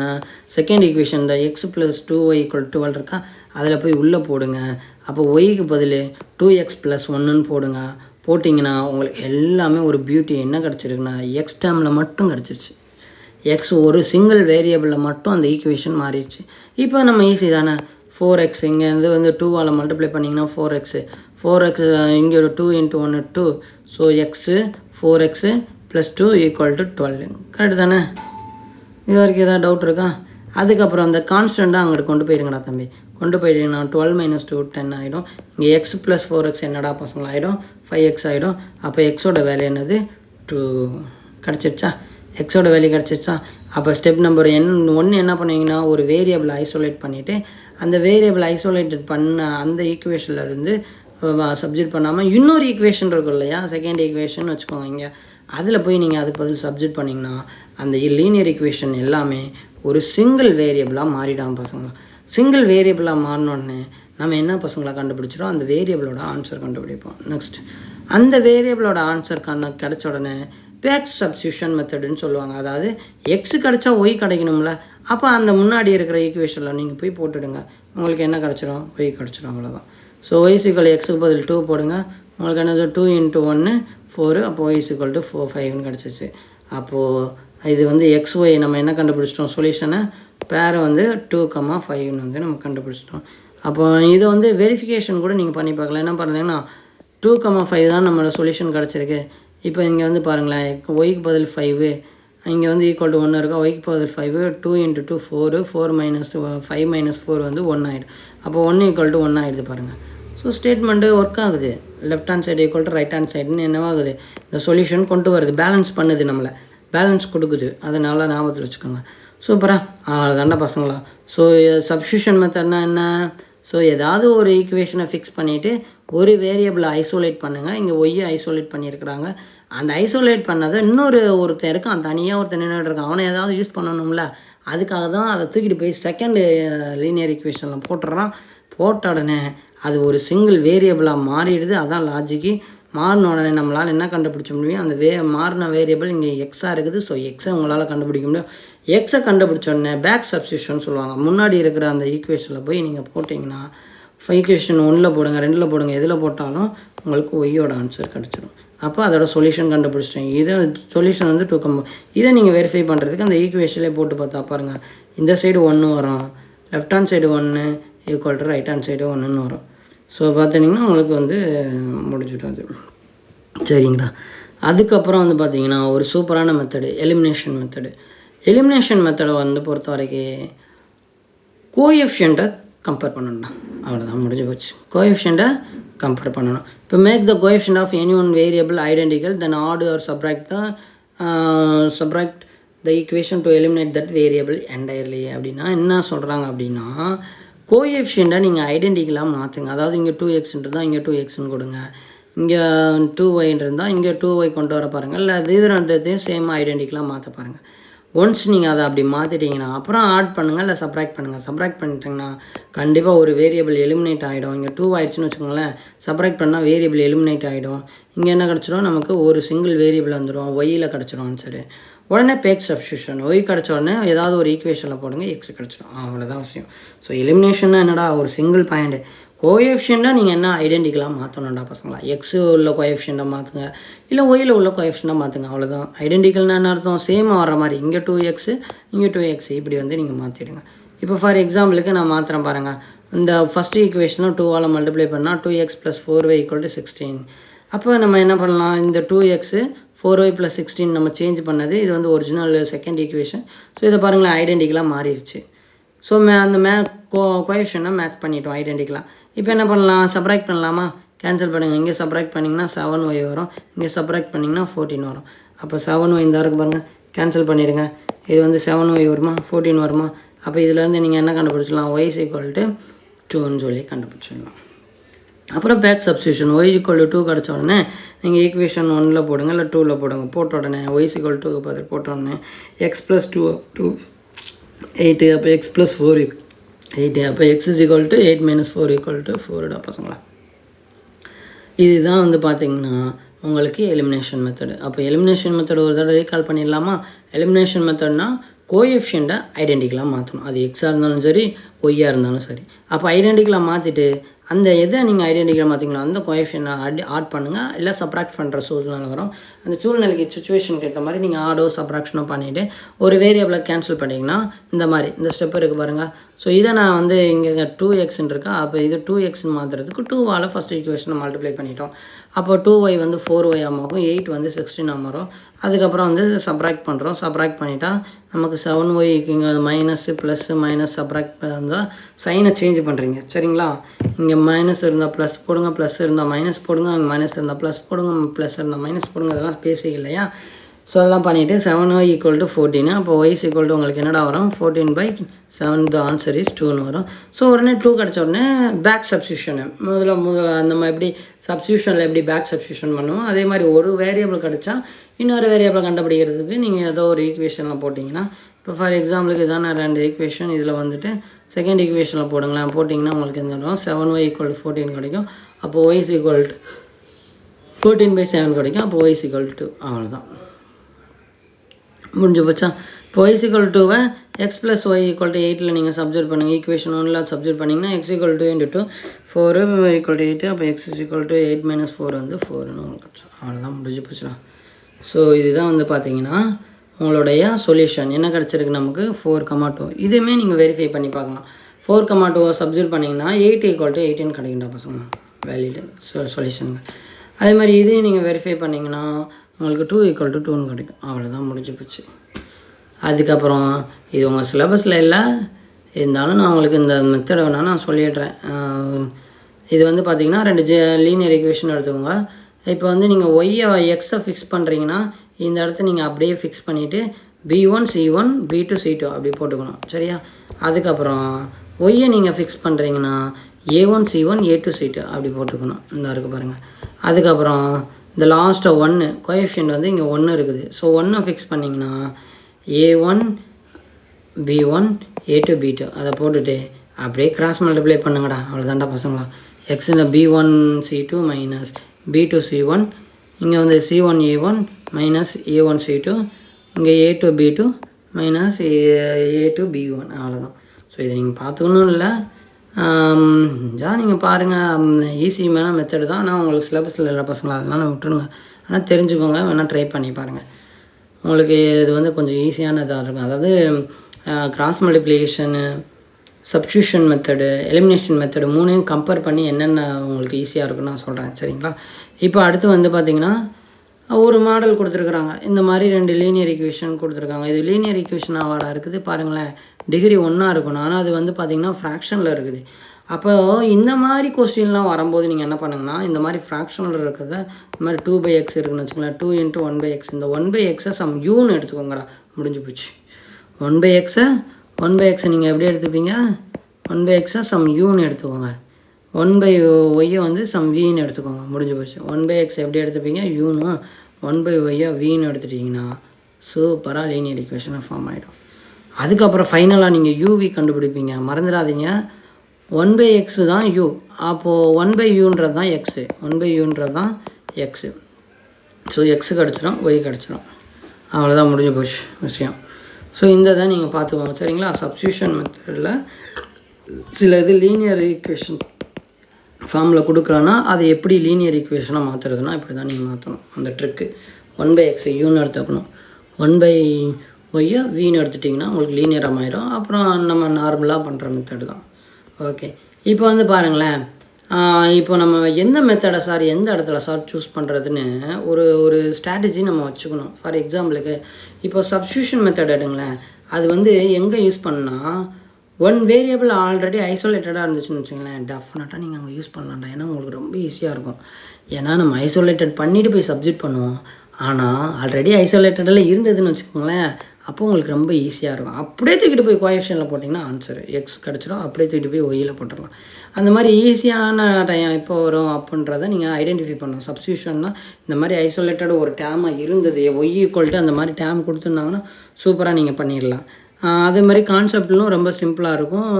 செகண்ட் ஈக்குவேஷன் இந்த x + 2y = 12 இருக்கா, அதில் போய் உள்ளே போடுங்க. அப்போ ஒய்க்கு பதில் 2x + 1ன்னு போடுங்க. போட்டிங்கன்னா உங்களுக்கு எல்லாமே ஒரு பியூட்டி என்ன கிடச்சிருக்குன்னா எக்ஸ் டேர்மில் மட்டும் கிடச்சிருச்சு. எக்ஸ் ஒரு சிங்கிள் வேரியபிளில் மட்டும் அந்த ஈக்குவேஷன் மாறிடுச்சு. இப்போ நம்ம ஈஸி தானே. 4x இங்கேருந்து வந்து 2ஆல் மல்டிப்ளை பண்ணிங்கன்னா 4x இங்கே ஒரு 2 × 1 2. So x 4x + 2 = 12. கரெக்டு தானே. இது வரைக்கும் ஏதாவது டவுட் இருக்கா. அதுக்கப்புறம் அந்த கான்ஸ்டண்ட்டாக அங்கிட்டு கொண்டு போயிடுங்கடா தம்பி. கொண்டு போயிட்டீங்கன்னா 12 - 2 10 ஆகிடும். இங்கே x + 4x என்னடா பசங்களா ஆகிடும், 5x ஆகிடும். அப்போ எக்ஸோட வேல்யூ என்னது 2 கிடச்சிருச்சா. எக்ஸோட வேல்யூ கிடச்சிருச்சா. அப்போ ஸ்டெப் நம்பர் 1 என்ன பண்ணுவீங்கன்னா ஒரு வேரியபிளை ஐசோலேட் பண்ணிவிட்டு அந்த வேரியபிளை ஐசோலேட்டட் பண்ண அந்த ஈக்குவேஷனில் இருந்து சப்ஜெக்ட் பண்ணாமல் இன்னொரு ஈக்குவேஷன் இருக்கும் இல்லையா, செகண்ட் ஈக்குவேஷன் வச்சுக்கோங்க. இங்கே அதில் போய் நீங்கள் அதுக்கு பதில் சப்ஜெக்ட் பண்ணிங்கன்னா அந்த லீனியர் ஈக்குவேஷன் எல்லாமே ஒரு சிங்கிள் வேரியபிளாக மாறிடாமல் பசங்க. சிங்கிள் வேரியபிளாக மாறினோடனே நம்ம என்ன பசங்களாக கண்டுபிடிச்சிடும், அந்த வேரியபிளோட ஆன்சர் கண்டுபிடிப்போம். நெக்ஸ்ட் அந்த வேரியபிளோட ஆன்சர் கிடைச்ச உடனே பேக் சப்ஸ்டியூஷன் மெத்தடுன்னு சொல்லுவாங்க. அதாவது எக்ஸ் கிடச்சா ஒய் கிடைக்கணும்ல. அப்போ அந்த முன்னாடி இருக்கிற ஈக்குவேஷனில் நீங்கள் போய் போட்டுடுங்க, உங்களுக்கு என்ன கிடச்சிடும், ஒய் கிடச்சிடும். அவ்வளோதான். ஸோ y = x பதில் 2 போடுங்க. உங்களுக்கு என்னது 2 × 1 4. அப்போ y = 4 5ன்னு கிடச்சிச்சு. அப்போது இது வந்து xy நம்ம என்ன கண்டுபிடிச்சிட்டோம், சொல்யூஷனை பேரை வந்து 2, 5ன்னு வந்து நம்ம கண்டுபிடிச்சிட்டோம். அப்போ இதை வந்து வெரிஃபிகேஷன் கூட நீங்கள் பண்ணி பார்க்கலாம். என்ன பண்ணுறீங்கன்னா 2, 5 தான் நம்மளோட சொல்யூஷன் கிடச்சிருக்கு. இப்போ இங்கே வந்து பாருங்களேன், ஒய்க்கு பதில் 5, இங்கே வந்து = 1 இருக்கா. ஒய்க்கு பதில் 5 2 × 2 4 4 - 5 - 4 வந்து 1 ஆகிடும். அப்போ 1 = 1 ஆகிடுது பாருங்கள். ஸோ ஸ்டேட்மெண்ட்டு ஒர்க் ஆகுது. Left hand side = right hand சைடுன்னு என்னவாகுது, இந்த சொல்யூஷன் கொண்டு வருது, பேலன்ஸ் பண்ணுது, நம்மளை பேலன்ஸ் கொடுக்குது. அதனால ஞாபகத்தில் வச்சுக்கோங்க. சூப்பராக அவ்வளோதாண்டா பசங்களா. ஸோ சப்ஸ்டியூஷன் மெத்தட்னா என்ன, ஸோ ஏதாவது ஒரு ஈக்குவேஷனை ஃபிக்ஸ் பண்ணிவிட்டு ஒரு வேரியபிளை ஐசோலேட் பண்ணுங்கள். இங்கே ஒய்யை ஐசோலேட் பண்ணியிருக்கிறாங்க. அந்த ஐசோலேட் பண்ணதை ஒருத்தன் இருக்கான், தனியாக ஒருத்தன் நின்றுட்டு இருக்கான், அவனை ஏதாவது யூஸ் பண்ணணும்ல. அதுக்காக தான் அதை தூக்கிட்டு போய் செகண்ட் லீனியர் ஈக்குவேஷனில் போட்டுடுறான். போட்ட உடனே அது ஒரு சிங்கிள் வேரியபிளாக மாறிடுது. அதான் லாஜிக்கு. மாறின உடனே நம்மளால் என்ன கண்டுபிடிச்ச முடியும், அந்த மாறின வேரியபிள் இங்கே எக்ஸாக இருக்குது. ஸோ எக்ஸை உங்களால் கண்டுபிடிக்க முடியும். எக்ஸை கண்டுபிடிச்சோடனே பேக் சப்ஸ்டியூஷன் சொல்லுவாங்க. முன்னாடி இருக்கிற அந்த ஈக்குவேஷனில் போய் நீங்கள் போட்டிங்கன்னா ஈக்குவேஷன் 1ல் போடுங்க, 2ல் போடுங்க, எதில் போட்டாலும் உங்களுக்கு ஒய்யோட ஆன்சர் கிடச்சிடும். அப்போ அதோட சொல்யூஷன் கண்டுபிடிச்சிட்டேன். இதை சொல்யூஷன் வந்து 2 இதை நீங்கள் வெரிஃபை பண்ணுறதுக்கு அந்த ஈக்குவேஷன்லேயே போட்டு பார்த்தா பாருங்கள், இந்த சைடு 1 வரும், left hand side 1 = right hand side 1ன்னு வரும். ஸோ பார்த்திங்கன்னா உங்களுக்கு வந்து முடிஞ்சிடும் அது. சரிங்களா? அதுக்கப்புறம் வந்து பார்த்திங்கன்னா ஒரு சூப்பரான மெத்தடு எலிமினேஷன் மெத்தடு. எலிமினேஷன் மெத்தடை வந்து பொறுத்த வரைக்கும் கோஎஃபிஷியண்ட்டை கம்பேர் பண்ணணும்டா. அவ்வளோதான், முடிஞ்சு போச்சு. கோஎஃபிஷியண்ட்டை கம்பேர் பண்ணணும். இப்போ make the coefficient of any one variable identical then add or subtract the equation to eliminate that variable entirely. அப்படின்னா என்ன சொல்கிறாங்க அப்படின்னா, கோஎஃபிஷியண்ட்டை நீங்கள் ஐடென்டிக்கலாக மாற்றுங்க. அதாவது இங்கே 2x இருந்தால் இங்கே 2xன்னு கொடுங்க, இங்கே 2y இருந்தால் இங்கே 2y கொண்டு வர பாருங்கள், இல்லை இது ரெண்டுத்தையும் சேம் ஐடென்டிக்கலாக மாற்ற பாருங்கள். ஒன்ஸ் நீங்கள் அதை அப்படி மாற்றிட்டீங்கன்னா அப்புறம் ஆட் பண்ணுங்கள், இல்லை சப்ராக்ட் பண்ணுங்கள். சப்ராக்ட் பண்ணிட்டீங்கன்னா கண்டிப்பாக ஒரு வேரியபிள் எலிமினேட் ஆகிடும். இங்கே 2 ஆயிடுச்சுன்னு வச்சுக்கோங்களேன், சப்ராக்ட் பண்ணால் வேரியபிள் எலிமினேட் ஆகிடும். இங்கே என்ன கிடச்சிடும், நமக்கு ஒரு சிங்கிள் வேரியபிள் வந்துடும், ஒய்யில் கிடச்சிடும் ஆன்சரு. உடனே பேக் சப்ஸ்டியூஷன், ஒய் கிடச்ச உடனே ஏதாவது ஒரு ஈக்குவேஷனில் போடுங்க, எக்ஸ் கிடச்சிடும். அவ்வளோதான் விஷயம். ஸோ எலிமினேஷன்னா என்னடா, ஒரு சிங்கிள் பாயிண்ட். கோஎஃபிஷியண்ட்டாக நீங்கள் என்ன ஐடென்டிக்கலாக மாற்றணும்டா பசங்களா, எக்ஸு உள்ள கோஎஃபிஷியண்ட்டாக மாற்றுங்க, இல்லை ஒயில் உள்ள கோஎஃபிஷியண்ட்டாக மாற்றுங்க. அவ்வளோதான். ஐடென்டிக்கல்னா என்ன அர்த்தம், சேமாக வர மாதிரி இங்கே 2x இங்கே 2x இப்படி வந்து நீங்கள் மாற்றிடுங்க. இப்போ ஃபார் எக்ஸாம்பிளுக்கு நான் மாற்றுறேன் பாருங்கள். இந்த ஃபஸ்ட்டு ஈக்குவேஷனும் 2ஆல் மல்டிப்ளை பண்ணால் 2x + 4y = 16. அப்போ நம்ம என்ன பண்ணலாம், இந்த 2x 4y + 16 நம்ம சேஞ்ச் பண்ணது, இது வந்து ஒரிஜினல் செகண்ட் ஈக்குவேஷன். ஸோ இதை பாருங்களேன், ஐடென்டிக்கலாக மாறிடுச்சு. ஸோ அந்த கோஎஃபிஷியண்ட்டை மேட்ச் பண்ணிட்டோம் ஐடென்டிக்கலாக. இப்போ என்ன பண்ணலாம், சப்ராக்ட் பண்ணலாமா, கேன்சல் பண்ணுங்கள். இங்கே சப்ராக்ட் பண்ணிங்கன்னா 7y வரும், இங்கே சப்ராக்ட் பண்ணிங்கன்னா 14 வரும். அப்போ 7y இந்த இருக்கு பாருங்கள், கேன்சல் பண்ணிடுங்க. இது வந்து 7y வருமா, 14 வருமா. அப்போ இதுலேருந்து நீங்கள் என்ன கண்டுபிடிச்சிடலாம், y = 2ன்னு சொல்லி கண்டுபிடிச்சிடலாம். அப்புறம் பேக் சப்ஸ்டியூஷன், y = 2 கிடச்ச உடனே நீங்கள் ஈக்குவேஷன் 1ல் போடுங்க, இல்லை 2ல் போடுங்க. போட்ட உடனே y = 2 பார்த்து போட்ட உடனே x + 2 8, அப்போ x + 4 8, அப்போ x = 8 - 4 = 4 பசங்களா. இதுதான் வந்து பார்த்திங்கன்னா உங்களுக்கு எலிமினேஷன் மெத்தடு. அப்போ எலிமினேஷன் மெத்தடு ஒரு தடவை ரீகால் பண்ணிடலாமா. எலிமினேஷன் மெத்தட்னா கோஎஃபிஷியண்ட்டை ஐடென்டிக்கலாக மாற்றணும். அது எக்ஸாக இருந்தாலும் சரி, ஒய்யாக இருந்தாலும் சரி. அப்போ ஐடென்டிக்கலாக மாற்றிட்டு அந்த எதை நீங்கள் ஐடென்டிக்கலாக மாற்றிங்களோ அந்த கோஎஃபிஷியண்ட்டை ஆட் பண்ணுங்கள், இல்லை சப்ராக்ட் பண்ணுற சூழ்நிலை வரும். அந்த சூழ்நிலைக்கு சுச்சுவேஷனுக்கு ஏற்ற மாதிரி நீங்கள் ஆடோ சப்ராக்ஷனோ பண்ணிவிட்டு ஒரு வேரியபிளை கேன்சல் பண்ணிங்கன்னா இந்த மாதிரி இந்த ஸ்டெப் இருக்குது பாருங்கள். ஸோ இதை நான் வந்து இங்கே 2xன்னு இருக்கா, அப்போ இது 2xன்னு மாற்றுறதுக்கு 2ஆல் ஃபஸ்ட் ஈக்குவேஷனை மல்டிப்ளை பண்ணிட்டோம். அப்போ 2y வந்து 4y ஆகும், 8 வந்து 16 வரும். அதுக்கப்புறம் வந்து சப்ராக்ட் பண்ணுறோம். சப்ராக்ட் பண்ணிட்டா நமக்கு 7y இங்கே மைனஸ் ப்ளஸ் மைனஸ் சப்ராக்ட் இருந்தால் சைனை சேஞ்ச் பண்ணுறீங்க சரிங்களா. இங்கே மைனஸ் இருந்தால் ப்ளஸ் போடுங்க, ப்ளஸ் இருந்தால் மைனஸ் போடுங்க, அங்கே மைனஸ் இருந்தால் ப்ளஸ் போடுங்க, ப்ளஸ் இருந்தால் மைனஸ் போடுங்க. அதெல்லாம் பேசிக் இல்லையா. ஸோ அதெல்லாம் பண்ணிவிட்டு 7y = 14. அப்போ y = உங்களுக்கு என்னடா வரும், 14/7. த ஆன்சர் இஸ் 2ன்னு வரும். ஸோ உடனே 2 கிடச்ச உடனே பேக் சப்ஸ்டியூஷனு முதல்ல நம்ம எப்படி சப்ஸ்டியூஷனில் எப்படி பேக் சப்ஸ்டியூஷன் பண்ணுவோம், அதே மாதிரி ஒரு வேரியபிள் கிடச்சா இன்னொரு வேரியபிளை கண்டுபிடிக்கிறதுக்கு நீங்கள் ஏதோ ஒரு ஈக்குவேஷனில் போட்டிங்கன்னா, இப்போ ஃபார் எக்ஸாம்பிளுக்கு இதான 2 ஈக்குவேஷன், இதில் வந்துட்டு செகண்ட் ஈக்குவேஷனில் போடுங்களேன். போட்டிங்கன்னா உங்களுக்கு என்ன வரும், 7y = 14 கிடைக்கும். அப்போ y = 14/7 கிடைக்கும். அப்போ y = 2. அவ்வளோதான், முடிஞ்சு போச்சா. இப்போ y = 2வை x + y = 8ல் நீங்கள் சப்ஜெக்ட் பண்ணுங்கள். ஈக்குவேஷன் 1ல் சப்ஜெக்ட் பண்ணிங்கன்னா x = 2 × 2 4 y = 8. அப்போ x = 8 - 4 வந்து 4ன்னு உங்களுக்கு அவ்வளோதான், முடிஞ்சு போச்சுடா. ஸோ இதுதான் வந்து பார்த்தீங்கன்னா உங்களுடைய சொல்யூஷன். என்ன கிடச்சிருக்கு நமக்கு, 4,2. இதுவுமே நீங்கள் வெரிஃபை பண்ணி பார்க்கலாம். 4,2 சப்ஜெக்ட் பண்ணிங்கன்னா 8 = 18 கிடைக்கும்டா பசங்க, வேலிடு சொல்யூஷனுங்க. அதே மாதிரி இதையும் நீங்கள் வெரிஃபை பண்ணிங்கன்னா உங்களுக்கு 2 = 2ன்னு கிடைக்கும். அவ்வளோதான், முடிஞ்சு போச்சு. அதுக்கப்புறம் இது உங்கள் சிலபஸில் இல்லை, இருந்தாலும் நான் உங்களுக்கு இந்த மெத்தடை வேணால் நான் சொல்லிடுறேன். இது வந்து பார்த்திங்கன்னா 2 லீனியர் ஈக்குவேஷன் எடுத்துக்கோங்க. இப்போ வந்து நீங்கள் ஒய்யை எக்ஸை ஃபிக்ஸ் பண்ணுறீங்கன்னா இந்த இடத்த நீங்கள் அப்படியே ஃபிக்ஸ் பண்ணிவிட்டு b1 c1 b2 c2 அப்படி போட்டுக்கணும் சரியா. அதுக்கப்புறம் ஒய்யை நீங்கள் ஃபிக்ஸ் பண்ணுறீங்கன்னா a1 c1 a2 c2 அப்படி போட்டுக்கணும். இந்த இருக்குது பாருங்கள். அதுக்கப்புறம் இந்த லாஸ்ட்டாக 1 கோஎஃபிஷியன்ட் வந்து இங்கே 1 இருக்குது. ஸோ 1 ஃபிக்ஸ் பண்ணிங்கன்னா a1 b1 a2 b2 அதை போட்டுட்டு அப்படியே கிராஸ் மல்டிப்ளை பண்ணுங்கடா. அவ்வளோதான்டா பசங்களா. எக்ஸில் b1 c2 minus b2 c1, இங்கே வந்து c1 a1 minus a1 c2, இங்கே a2 b2 minus a2 b1. அவ்வளோதான். ஸோ இதை நீங்கள் பார்த்துக்கணும் இல்லை, நீங்கள் பாருங்கள். ஈஸியான மெத்தடு தான், ஆனால் உங்களுக்கு சிலபஸில் இல்லை பசங்களா, அதனால் விட்டுருங்க. ஆனால் தெரிஞ்சுக்கோங்க, வேணால் ட்ரை பண்ணி பாருங்கள். உங்களுக்கு இது வந்து கொஞ்சம் ஈஸியானதாக இருக்கும். அதாவது cross multiplication substitution method, elimination method மூணையும் கம்பேர் பண்ணி என்னென்ன உங்களுக்கு ஈஸியாக இருக்குன்னு நான் சொல்கிறேன். சரிங்களா? இப்போ அடுத்து வந்து பார்த்திங்கன்னா ஒரு மாடல் கொடுத்துருக்குறாங்க. இந்த மாதிரி 2 லீனியர் ஈக்குவேஷன் கொடுத்துருக்காங்க. இது லீனியர் ஈக்குவேஷன் அவார்டா இருக்குது பாருங்களேன். டிகிரி 1 இருக்கணும். ஆனால் அது வந்து பார்த்திங்கன்னா ஃப்ராக்ஷனில் இருக்குது. அப்போ இந்த மாதிரி கொஸ்டின்லாம் வரும்போது நீங்கள் என்ன பண்ணுங்கன்னா, இந்த மாதிரி ஃப்ராக்ஷனில் இருக்கிறத இந்த மாதிரி 2/x இருக்குன்னு வச்சுக்கோங்களேன். 2 × 1/x. இந்த 1/xஐ சம் யூன்னு எடுத்துக்கோங்கடா, முடிஞ்சு போச்சு. 1/xஐ நீங்கள் எப்படி எடுத்துப்பீங்க? 1/xஐ சம் யூன்னு எடுத்துக்கோங்க. 1/y வந்து சம் வின்னு எடுத்துக்கோங்க, முடிஞ்சு போச்சு. 1/x எப்படி எடுத்துப்பீங்க? யூன்னு. 1/y வின்னு எடுத்துட்டிங்கன்னா சூப்பராக லீனியர் ஈக்குவேஷனாக ஃபார்ம் ஆகிடும். அதுக்கப்புறம் ஃபைனலாக நீங்கள் யூவி கண்டுபிடிப்பீங்க. மறந்துடாதீங்க, 1/x தான் u. அப்போது 1/uன்றது தான் எக்ஸு. 1/uன்றது தான் எக்ஸு. ஸோ எக்ஸு கிடச்சிடும், ஒய் கிடச்சிடும். அவ்வளோதான், முடிஞ்சு போச்சு விஷயம். ஸோ இந்த தான் நீங்கள் பார்த்துக்கோங்க. சரிங்களா? சப்ஸ்டியூஷன் மெத்தடில் சில இது லீனியர் ஈக்குவேஷன் ஃபார்மில் கொடுக்கலன்னா அதை எப்படி லீனியர் ஈக்குவேஷனாக மாற்றுறதுனா இப்படி தான் நீங்கள் மாற்றணும். அந்த ட்ரிக்கு 1/x யூன்னு எடுத்துக்கணும். 1/y வின்னு எடுத்துட்டிங்கன்னா உங்களுக்கு லீனியராக ஆயிடும். அப்புறம் நம்ம நார்மலாக பண்ணுற மெத்தடு தான். ஓகே, இப்போ வந்து பாருங்களேன், இப்போ நம்ம எந்த மெத்தடை சார் எந்த இடத்துல சார் சூஸ் பண்ணுறதுன்னு ஒரு ஸ்ட்ராட்டஜி நம்ம வச்சுக்கணும். ஃபார் எக்ஸாம்பிளுக்கு இப்போ சப்ஸ்டியூஷன் மெத்தட் எடுங்களேன். அது வந்து எங்கே யூஸ் பண்ணால், ஒன் வேரியபிள் ஆல்ரெடி ஐசோலேட்டடாக இருந்துச்சுன்னு வச்சுங்களேன், டெஃபினட்டாக நீங்கள் அங்கே யூஸ் பண்ணலாம்டா. ஏன்னா உங்களுக்கு ரொம்ப ஈஸியாக இருக்கும். ஏன்னா நம்ம ஐசோலேட்டட் பண்ணிவிட்டு போய் சப்ஜெக்ட் பண்ணுவோம். ஆனால் ஆல்ரெடி ஐசோலேட்டடில் இருந்ததுன்னு வச்சுக்கோங்களேன், அப்போ உங்களுக்கு ரொம்ப ஈஸியாக இருக்கும். அப்படியே தூக்கிட்டு போய் கோஎஃபிஷியன்ட்டில் போட்டிங்கன்னா ஆன்சர் எக்ஸ் கிடச்சிடும். அப்படியே தூக்கிட்டு போய் ஒய்யில் போட்டுடலாம். அந்த மாதிரி ஈஸியான டைம் எப்போ வரும் அப்படின்றத நீங்கள் ஐடென்டிஃபை பண்ணணும். சப்ஸ்டியூஷன்னா இந்த மாதிரி ஐசோலேட்டட் ஒரு டேமாக இருந்தது, ஒய் ஈக்குவல் டு அந்த மாதிரி டேம் கொடுத்துருந்தாங்கன்னா சூப்பராக நீங்கள் பண்ணிடலாம். அதே மாதிரி கான்செப்ட்லும் ரொம்ப சிம்பிளாக இருக்கும்.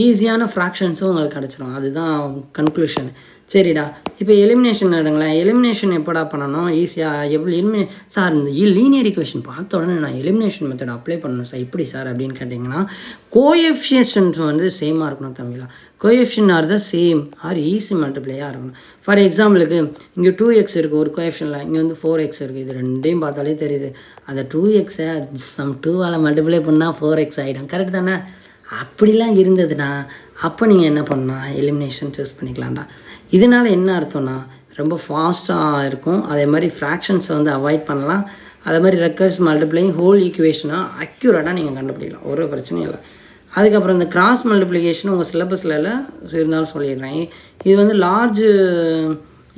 ஈஸியான ஃப்ராக்ஷன்ஸும் உங்களுக்கு கிடச்சிடும். அதுதான் கன்க்ளூஷன். சரிடா, இப்போ எலிமினேஷன் எடுங்களேன். எலிமினேஷன் எப்படா பண்ணணும் ஈஸியாக? எப்படி சார் இந்த லீனியர் ஈக்குவேஷன் பார்த்த உடனே நான் எலிமினேஷன் மெத்தட் அப்ளை பண்ணணும் சார், எப்படி சார் அப்படின்னு கேட்டிங்கன்னா, கோஎஃபிஷியன்ட்ஸ் வந்து சேமாக இருக்கணும் தம்பிங்களா. Coefficient are the same or easy மல்டிப்ளையாக இருக்கணும். ஃபார் எக்ஸாம்பிளுக்கு இங்கே 2x இருக்குது ஒரு கோஎஃபிஷியன்ட்டில், இங்கே வந்து 4x இருக்குது. இது ரெண்டையும் பார்த்தாலே தெரியுது. அந்த 2xஐ சம் 2ஆல் மல்டிப்ளை பண்ணால் 4x ஆகிடும். கரெக்ட் தானே? அப்படிலாம் இருந்ததுன்னா அப்போ நீங்கள் என்ன பண்ணால் எலிமினேஷன் சூஸ் பண்ணிக்கலாம்டா. இதனால் என்ன அர்த்தம்னா ரொம்ப ஃபாஸ்ட்டாக இருக்கும். அதே மாதிரி ஃப்ராக்ஷன்ஸை வந்து அவாய்ட் பண்ணலாம். அதே மாதிரி ரெக்கர்ஸ் மல்டிப்ளைங் ஹோல் ஈக்குவேஷனாக அக்யூரேட்டாக நீங்கள் கண்டுபிடிக்கலாம், ஒரு பிரச்சனையும் இல்லை. அதுக்கப்புறம் இந்த கிராஸ் மல்டிப்ளிகேஷன் உங்கள் சிலபஸில் இல்லை, இருந்தாலும் சொல்லிடுறேன். இது வந்து லார்ஜ்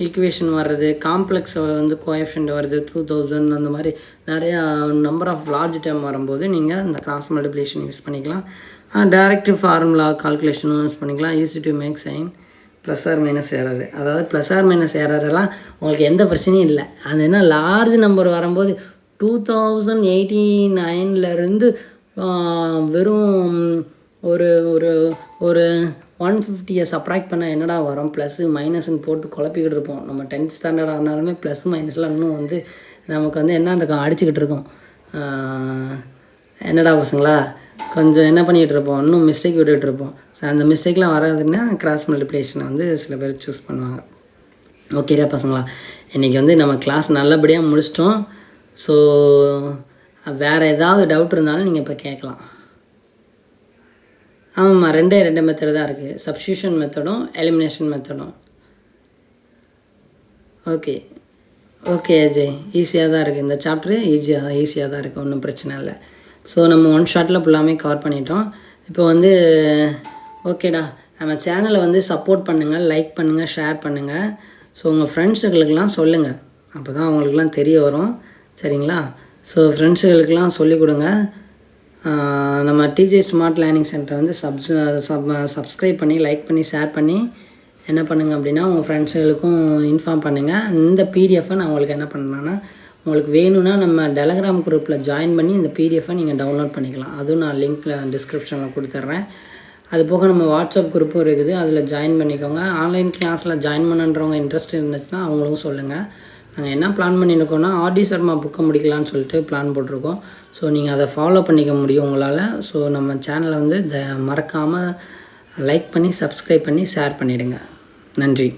ஈக்குவேஷன் வர்றது, காம்ப்ளெக்ஸ் வந்து கோஎஃபிஷியன்ட் வருது 2000, அந்த மாதிரி நிறையா நம்பர் ஆஃப் லார்ஜ் டேர்ம் வரும்போது நீங்கள் இந்த கிராஸ் மல்டிப்ளிகேஷன் யூஸ் பண்ணிக்கலாம். டைரக்ட் ஃபார்முலா கால்குலேஷனும் யூஸ் பண்ணிக்கலாம். Easy to make sign plus or minus error. அதாவது ப்ளஸ் ஆர் மைனஸ் எரரெல்லாம் உங்களுக்கு எந்த பிரச்சனையும் இல்லை. அது என்ன லார்ஜ் நம்பர் வரும்போது 2089 வெறும் ஒரு ஒரு ஒரு 150 சப்ராக்ட் பண்ண என்னடா வரும், ப்ளஸ்ஸு மைனஸ்ன்னு போட்டு குழப்பிக்கிட்டு இருப்போம். நம்ம 10th ஸ்டாண்டர்ட் ஆனாலுமே ப்ளஸ் மைனஸ்லாம் இன்னும் வந்து நமக்கு வந்து என்ன இருக்கும், அடிச்சுக்கிட்டு இருக்கோம். என்னடா பசங்களா கொஞ்சம் என்ன பண்ணிகிட்டு இருப்போம், இன்னும் மிஸ்டேக் விட்டுட்டு இருப்போம். ஸோ அந்த மிஸ்டேக்லாம் வராதுன்னா கிராஸ் மல்டிப்ளிகேஷனை வந்து சில பேர் சூஸ் பண்ணுவாங்க. ஓகேடா பசங்களா, இன்றைக்கி வந்து நம்ம கிளாஸ் நல்லபடியாக முடிச்சிட்டோம். ஸோ வேறு ஏதாவது டவுட் இருந்தாலும் நீங்கள் இப்போ கேட்கலாம். ஆமாம்மா, ரெண்டு மெத்தடு தான் இருக்குது, சப்ஸ்டியூஷன் மெத்தடும் எலிமினேஷன் மெத்தடும். ஓகே அஜய், ஈஸியாக தான் இருக்குது இந்த சாப்டரு. ஈஸியாக தான் இருக்குது, ஒன்றும் பிரச்சனை இல்லை. ஸோ நம்ம ஒன் ஷாட்டில் ஃபுல்லாமே கவர் பண்ணிட்டோம். இப்போ வந்து ஓகேடா, நம்ம சேனலை வந்து சப்போர்ட் பண்ணுங்கள், லைக் பண்ணுங்கள், ஷேர் பண்ணுங்கள். ஸோ உங்கள் ஃப்ரெண்ட்ஸுகளுக்கெல்லாம் சொல்லுங்கள், அப்போ தான் அவங்களுக்குலாம் தெரிய வரும். சரிங்களா? ஸோ ஃப்ரெண்ட்ஸுகளுக்கெல்லாம் சொல்லிக் கொடுங்க. நம்ம டிஜே ஸ்மார்ட் லேர்னிங் சென்டரை வந்து சப்ஸ்கிரைப் பண்ணி, லைக் பண்ணி, ஷேர் பண்ணி என்ன பண்ணுங்கள் அப்படின்னா உங்கள் ஃப்ரெண்ட்ஸுகளுக்கும் இன்ஃபார்ம் பண்ணுங்கள். இந்த பிடிஎஃபை நான் உங்களுக்கு என்ன பண்ணேன்னா, உங்களுக்கு வேணும்னா நம்ம டெலகிராம் குரூப்பில் ஜாயின் பண்ணி இந்த பிடிஎஃபை நீங்கள் டவுன்லோட் பண்ணிக்கலாம். அதுவும் நான் லிங்க்கில் டிஸ்கிரிப்ஷனில் கொடுத்துட்றேன். அது போக நம்ம வாட்ஸ்அப் குரூப்பும் இருக்குது, அதில் ஜாயின் பண்ணிக்கோங்க. ஆன்லைன் கிளாஸில் ஜாயின் பண்ணுறவங்க இன்ட்ரெஸ்ட் இருந்துச்சுன்னா அவங்களுக்கும் சொல்லுங்கள். நாங்கள் என்ன பிளான் பண்ணியிருக்கோன்னா ஆர்டி சர்மா புக்கை முடிக்கலான்னு சொல்லிட்டு பிளான் போட்டிருக்கோம். ஸோ நீங்கள் அதை ஃபாலோ பண்ணிக்க முடியும் உங்களால். ஸோ நம்ம சேனலை வந்து மறக்காமல் லைக் பண்ணி, சப்ஸ்கிரைப் பண்ணி, ஷேர் பண்ணிவிடுங்க. நன்றி.